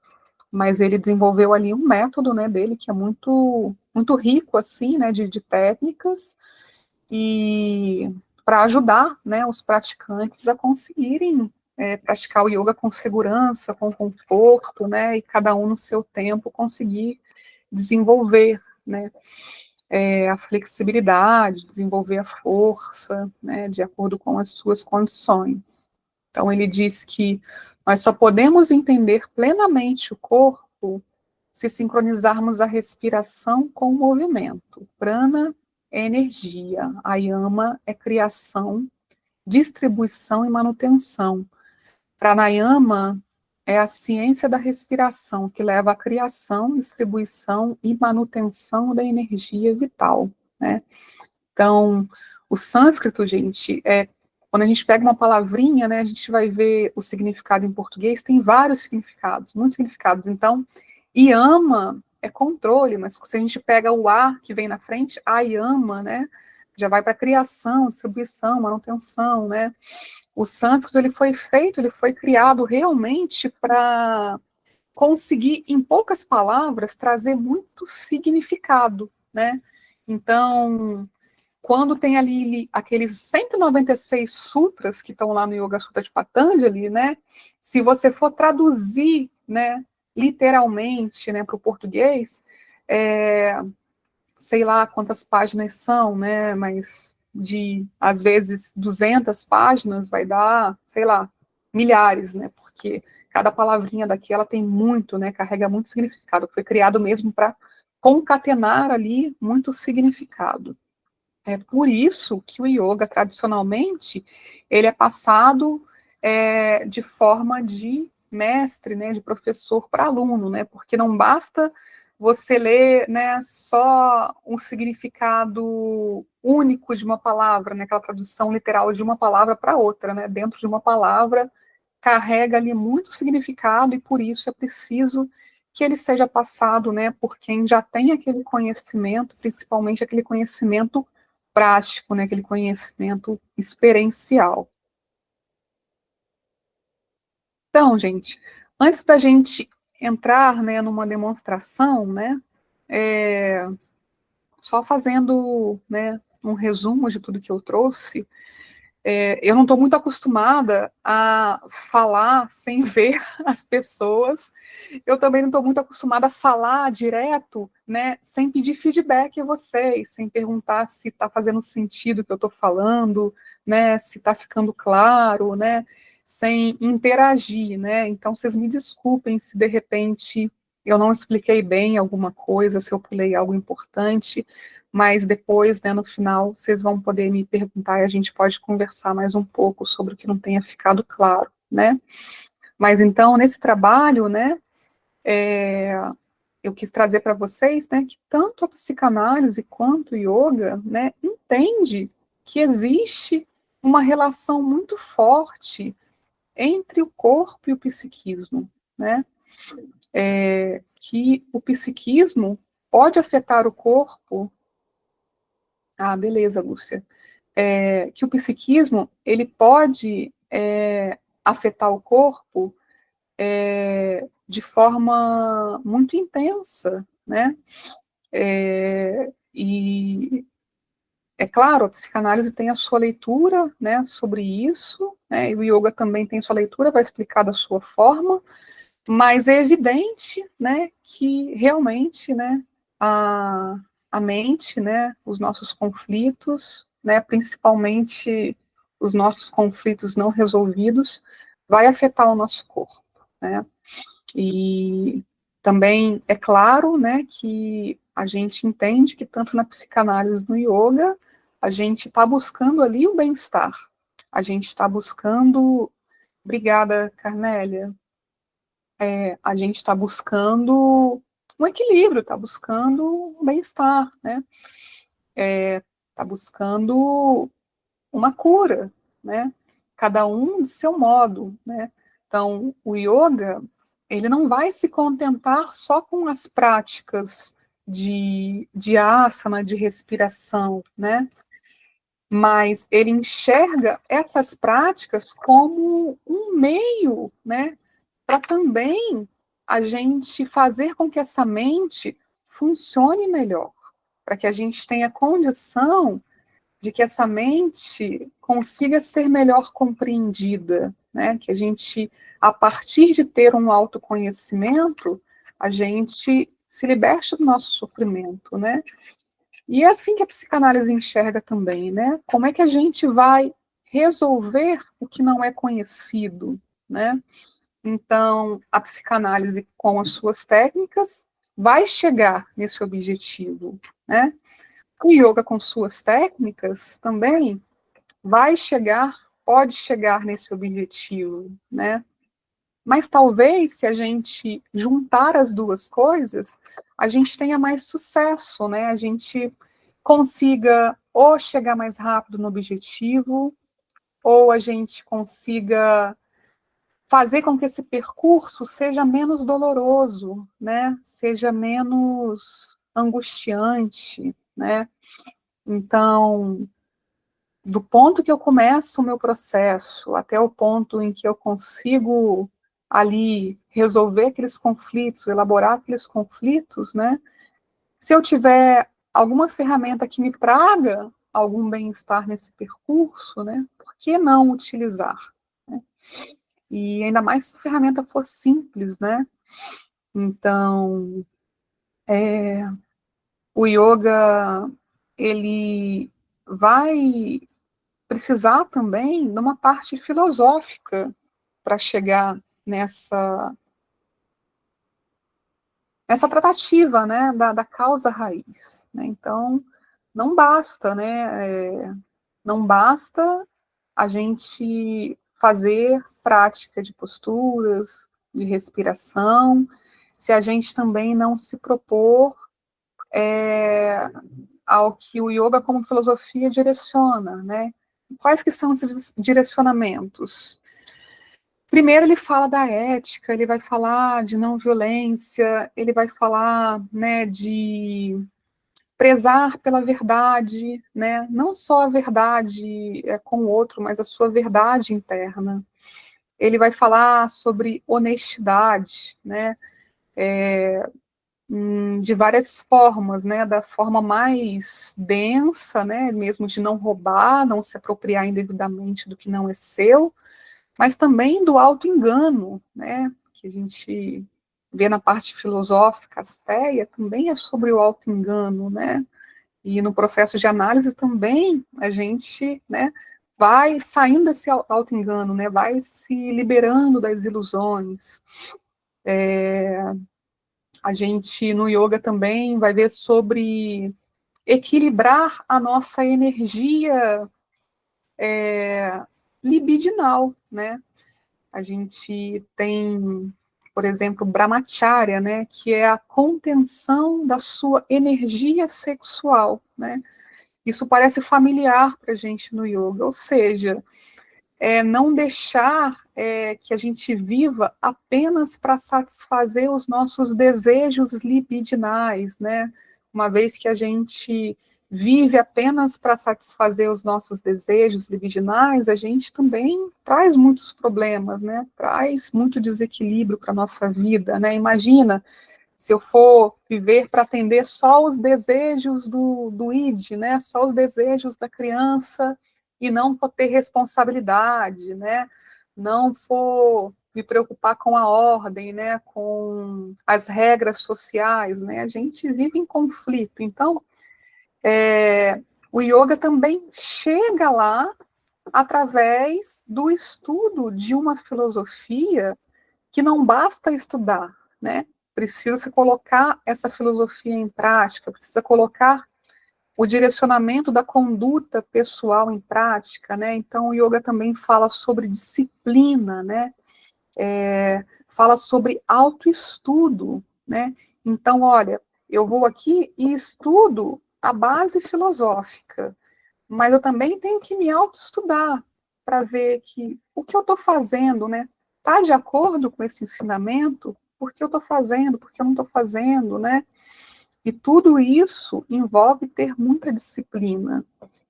Mas ele desenvolveu ali um método, né, dele que é muito, muito rico, assim, né, de técnicas, e para ajudar, né, os praticantes a conseguirem praticar o yoga com segurança, com conforto, né, e cada um no seu tempo conseguir desenvolver, né, a flexibilidade, desenvolver a força, né, de acordo com as suas condições. Então, ele diz que nós só podemos entender plenamente o corpo se sincronizarmos a respiração com o movimento. Prana é energia, ayama é criação, distribuição e manutenção. Pranayama é a ciência da respiração, que leva à criação, distribuição e manutenção da energia vital, né? Então, o sânscrito, gente, quando a gente pega uma palavrinha, né, a gente vai ver o significado em português, tem vários significados, muitos significados. Então, yama é controle, mas se a gente pega o a que vem na frente, ayama, né, já vai para criação, distribuição, manutenção, né? O sânscrito, ele foi criado realmente para conseguir, em poucas palavras, trazer muito significado, né? Então, quando tem ali aqueles 196 sutras que estão lá no Yoga Sutra de Patanjali, né? Se você for traduzir, né, literalmente, né, para o português, sei lá quantas páginas são, né, mas às vezes, 200 páginas vai dar, sei lá, milhares, né, porque cada palavrinha daqui, ela tem muito, né, carrega muito significado, foi criado mesmo para concatenar ali muito significado. É por isso que o yoga, tradicionalmente, ele é passado de forma de mestre, né, de professor para aluno, né, porque não basta você ler, né, só um significado único de uma palavra, né, aquela tradução literal de uma palavra para outra, né, dentro de uma palavra carrega ali muito significado e por isso é preciso que ele seja passado, né, por quem já tem aquele conhecimento, principalmente aquele conhecimento prático, né, aquele conhecimento experiencial. Então, gente, antes da gente entrar, né, numa demonstração, né, só fazendo, né, um resumo de tudo que eu trouxe, eu não estou muito acostumada a falar sem ver as pessoas. Eu também não estou muito acostumada a falar direto, né, sem pedir feedback a vocês, sem perguntar se está fazendo sentido o que eu estou falando, né, se está ficando claro, né, sem interagir, né. Então, vocês me desculpem se de repente eu não expliquei bem alguma coisa, se eu pulei algo importante, mas depois, né, no final, vocês vão poder me perguntar e a gente pode conversar mais um pouco sobre o que não tenha ficado claro, né? Mas então, nesse trabalho, né, eu quis trazer para vocês, né, que tanto a psicanálise quanto o yoga, né, entende que existe uma relação muito forte entre o corpo e o psiquismo, né? Que o psiquismo pode afetar o corpo. Ah, beleza, Lúcia. Que o psiquismo ele pode afetar o corpo de forma muito intensa, né? E é claro, a psicanálise tem a sua leitura, né, sobre isso, né, e o yoga também tem sua leitura, vai explicar da sua forma, mas é evidente, né, que realmente, né, a, a mente, né, os nossos conflitos, né, principalmente os nossos conflitos não resolvidos, vai afetar o nosso corpo, né, e também é claro, né, que a gente entende que tanto na psicanálise no yoga, a gente está buscando ali o bem-estar, a gente está buscando, obrigada, Carnélia, a gente está buscando um equilíbrio, está buscando um bem-estar, né? Está buscando uma cura, né? Cada um de seu modo, né? Então, o yoga, ele não vai se contentar só com as práticas de asana, de respiração, né? Mas ele enxerga essas práticas como um meio, né, para também a gente fazer com que essa mente funcione melhor, para que a gente tenha condição de que essa mente consiga ser melhor compreendida, né? Que a gente, a partir de ter um autoconhecimento, a gente se liberte do nosso sofrimento, né? E é assim que a psicanálise enxerga também, né? Como é que a gente vai resolver o que não é conhecido, né? Então, a psicanálise, com as suas técnicas, vai chegar nesse objetivo, né? O yoga, com suas técnicas, também vai chegar, pode chegar nesse objetivo, né? Mas talvez, se a gente juntar as duas coisas, a gente tenha mais sucesso, né? A gente consiga ou chegar mais rápido no objetivo, ou a gente consiga fazer com que esse percurso seja menos doloroso, né? Seja menos angustiante, né? Então, do ponto que eu começo o meu processo até o ponto em que eu consigo ali resolver aqueles conflitos, elaborar aqueles conflitos, né? Se eu tiver alguma ferramenta que me traga algum bem-estar nesse percurso, né? Por que não utilizar? Né? E ainda mais se a ferramenta for simples, né? Então, o yoga, ele vai precisar também de uma parte filosófica para chegar nessa tratativa, né, da causa raiz, né? Então, não basta, né, não basta a gente fazer prática de posturas, de respiração, se a gente também não se propor ao que o yoga como filosofia direciona, né? Quais que são esses direcionamentos? Primeiro ele fala da ética, ele vai falar de não violência, ele vai falar, né, de prezar pela verdade, né? Não só a verdade com o outro, mas a sua verdade interna. Ele vai falar sobre honestidade, né? De várias formas, né? Da forma mais densa, né? Mesmo de não roubar, não se apropriar indevidamente do que não é seu, mas também do auto-engano, né? Que a gente vê na parte filosófica, Asteia, também é sobre o auto-engano, né? E no processo de análise também a gente, né, vai saindo desse auto-engano, né? Vai se liberando das ilusões. A gente, no yoga também, vai ver sobre equilibrar a nossa energia libidinal, né? A gente tem, por exemplo, brahmacharya, né, que é a contenção da sua energia sexual, né? Isso parece familiar para a gente no yoga, ou seja, não deixar que a gente viva apenas para satisfazer os nossos desejos libidinais, né? Uma vez que a gente vive apenas para satisfazer os nossos desejos libidinais, a gente também traz muitos problemas, né? Traz muito desequilíbrio para a nossa vida, né? Imagina se eu for viver para atender só os desejos do id, né? Só os desejos da criança e não for ter responsabilidade, né? Não for me preocupar com a ordem, né? Com as regras sociais, né? A gente vive em conflito. Então, o yoga também chega lá através do estudo de uma filosofia que não basta estudar, né? Precisa se colocar essa filosofia em prática, precisa colocar o direcionamento da conduta pessoal em prática, né? Então, o yoga também fala sobre disciplina, né? Fala sobre autoestudo, né? Então, olha, eu vou aqui e estudo a base filosófica, mas eu também tenho que me autoestudar para ver que o que eu estou fazendo, né, está de acordo com esse ensinamento, por que eu estou fazendo, por que eu não estou fazendo, né? E tudo isso envolve ter muita disciplina.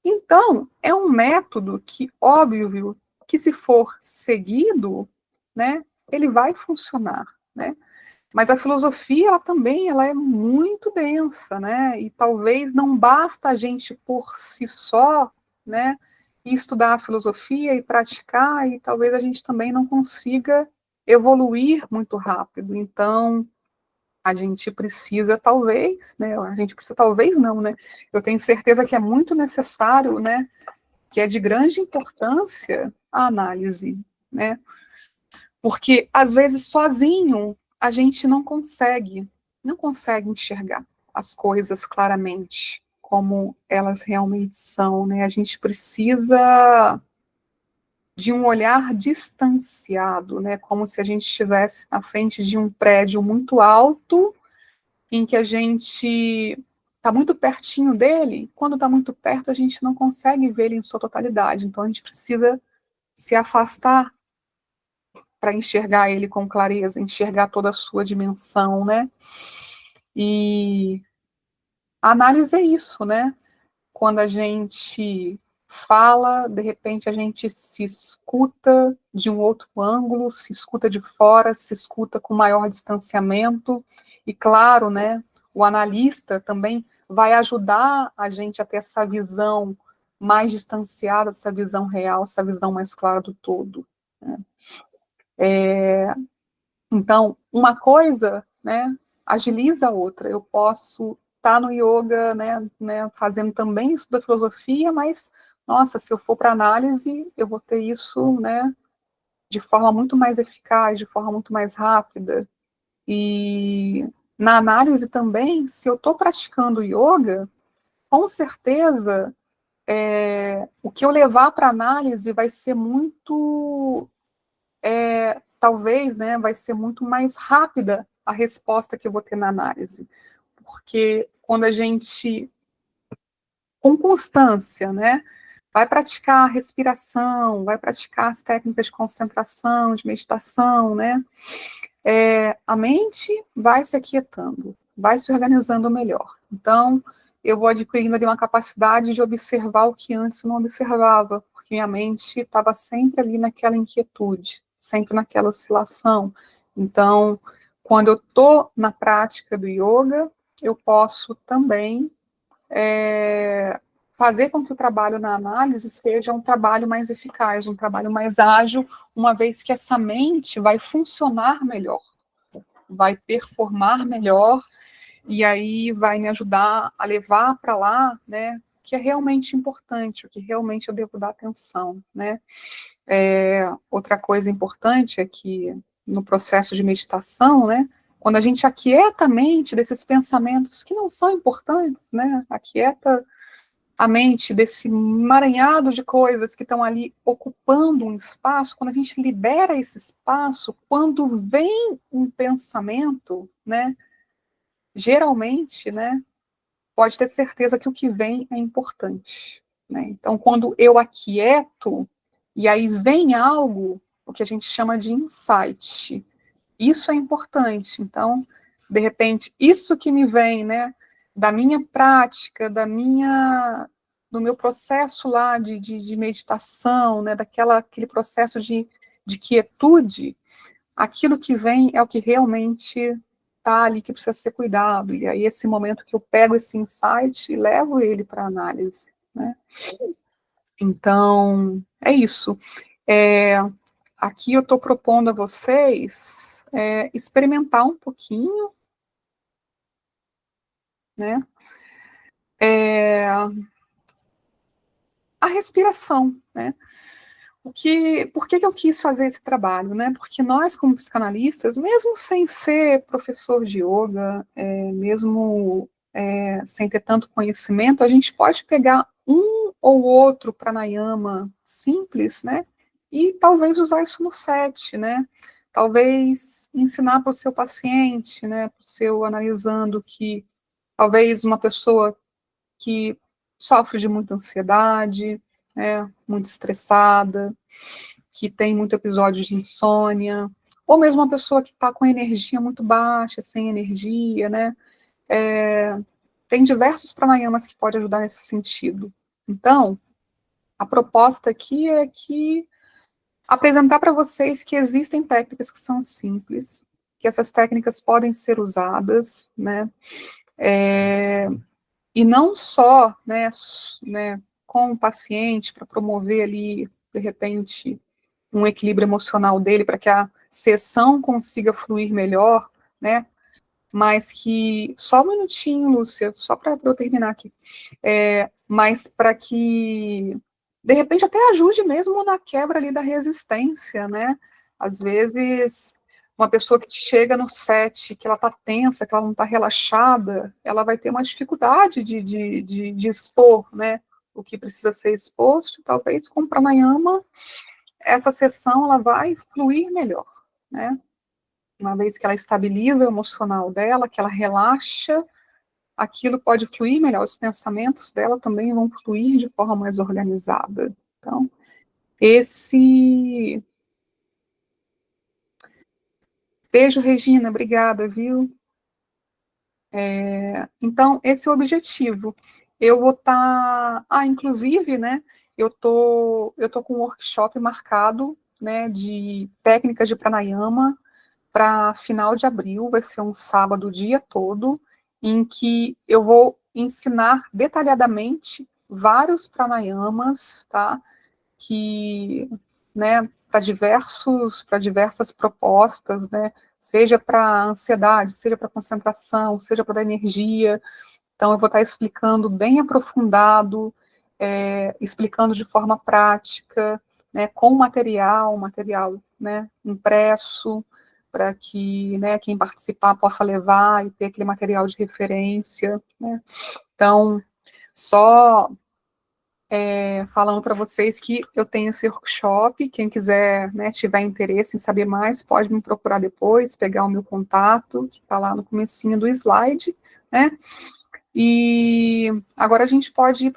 Então, é um método que, óbvio, que se for seguido, né, ele vai funcionar, né? Mas a filosofia, ela é muito densa, né? E talvez não basta a gente por si só, né, estudar a filosofia e praticar, e talvez a gente também não consiga evoluir muito rápido. Então, a gente precisa talvez, né? A gente precisa talvez não, né? Eu tenho certeza que é muito necessário, né? Que é de grande importância a análise, né? Porque às vezes sozinho a gente não consegue enxergar as coisas claramente como elas realmente são, né? A gente precisa de um olhar distanciado, né, como se a gente estivesse na frente de um prédio muito alto, em que a gente está muito pertinho dele, quando está muito perto a gente não consegue ver ele em sua totalidade, então a gente precisa se afastar para enxergar ele com clareza, enxergar toda a sua dimensão, né? E a análise é isso, né? Quando a gente fala, de repente a gente se escuta de um outro ângulo, se escuta de fora, se escuta com maior distanciamento, e claro, né, o analista também vai ajudar a gente a ter essa visão mais distanciada, essa visão real, essa visão mais clara do todo, né? Então, uma coisa, né, agiliza a outra. Eu posso estar no yoga, né, fazendo também isso da filosofia, mas, nossa, se eu for para análise, eu vou ter isso, né, de forma muito mais eficaz, de forma muito mais rápida. E na análise também, se eu estou praticando yoga, com certeza, o que eu levar para análise vai ser muito talvez, né, vai ser muito mais rápida a resposta que eu vou ter na análise, porque quando a gente, com constância, né, vai praticar a respiração, vai praticar as técnicas de concentração, de meditação, né, a mente vai se aquietando, vai se organizando melhor. Então, eu vou adquirindo ali uma capacidade de observar o que antes eu não observava, porque minha mente estava sempre ali naquela inquietude, sempre naquela oscilação. Então, quando eu estou na prática do yoga, eu posso também fazer com que o trabalho na análise seja um trabalho mais eficaz, um trabalho mais ágil, uma vez que essa mente vai funcionar melhor, vai performar melhor, e aí vai me ajudar a levar para lá, né, o que é realmente importante, o que realmente eu devo dar atenção, né. Outra coisa importante é que no processo de meditação, né, quando a gente aquieta a mente desses pensamentos que não são importantes, né, aquieta a mente desse emaranhado de coisas que estão ali ocupando um espaço, quando a gente libera esse espaço, quando vem um pensamento, né, geralmente, né, pode ter certeza que o que vem é importante, né? Então, quando eu aquieto, e aí vem algo, o que a gente chama de insight, isso é importante. Então, de repente, isso que me vem, né, da minha prática, do meu processo lá de meditação, né, aquele processo de quietude, aquilo que vem é o que realmente está ali que precisa ser cuidado. E aí, esse momento que eu pego esse insight e levo ele para análise, né? Então, é isso. É, aqui eu estou propondo a vocês experimentar um pouquinho, né? É, a respiração, né? Por que eu quis fazer esse trabalho, né? Porque nós, como psicanalistas, mesmo sem ser professor de yoga, mesmo sem ter tanto conhecimento, a gente pode pegar um ou outro pranayama simples, né? E talvez usar isso no set, né? Talvez ensinar para o seu paciente, né? Para o seu analisando que talvez uma pessoa que sofre de muita ansiedade, muito estressada, que tem muito episódio de insônia, ou mesmo uma pessoa que está com energia muito baixa, sem energia, né? Tem diversos pranayamas que podem ajudar nesse sentido. Então, a proposta aqui é que apresentar para vocês que existem técnicas que são simples, que essas técnicas podem ser usadas, né? E não só, né, com o paciente para promover ali, de repente, um equilíbrio emocional dele para que a sessão consiga fluir melhor, né? Mas que só um minutinho, Lúcia, só para eu terminar aqui, mas para que de repente até ajude mesmo na quebra ali da resistência, né? Às vezes uma pessoa que chega no set, que ela está tensa, que ela não está relaxada, ela vai ter uma dificuldade de expor, né? O que precisa ser exposto, talvez com pranayama essa sessão ela vai fluir melhor, né? Uma vez que ela estabiliza o emocional dela, que ela relaxa, aquilo pode fluir melhor, os pensamentos dela também vão fluir de forma mais organizada. Então, esse... Beijo, Regina, obrigada, viu? Então, esse é o objetivo. Eu vou estar... inclusive, né, eu tô com um workshop marcado, né, de técnicas de pranayama para final de abril, vai ser um sábado o dia todo, em que eu vou ensinar detalhadamente vários pranayamas, tá? Que, né, para diversas propostas, né? Seja para ansiedade, seja para concentração, seja para energia. Então, eu vou estar explicando bem aprofundado, explicando de forma prática, né, com material, né, impresso, para que, né, quem participar possa levar e ter aquele material de referência, né. Então, só falando para vocês que eu tenho esse workshop, quem quiser, né, tiver interesse em saber mais, pode me procurar depois, pegar o meu contato, que está lá no comecinho do slide, né, e agora a gente pode ir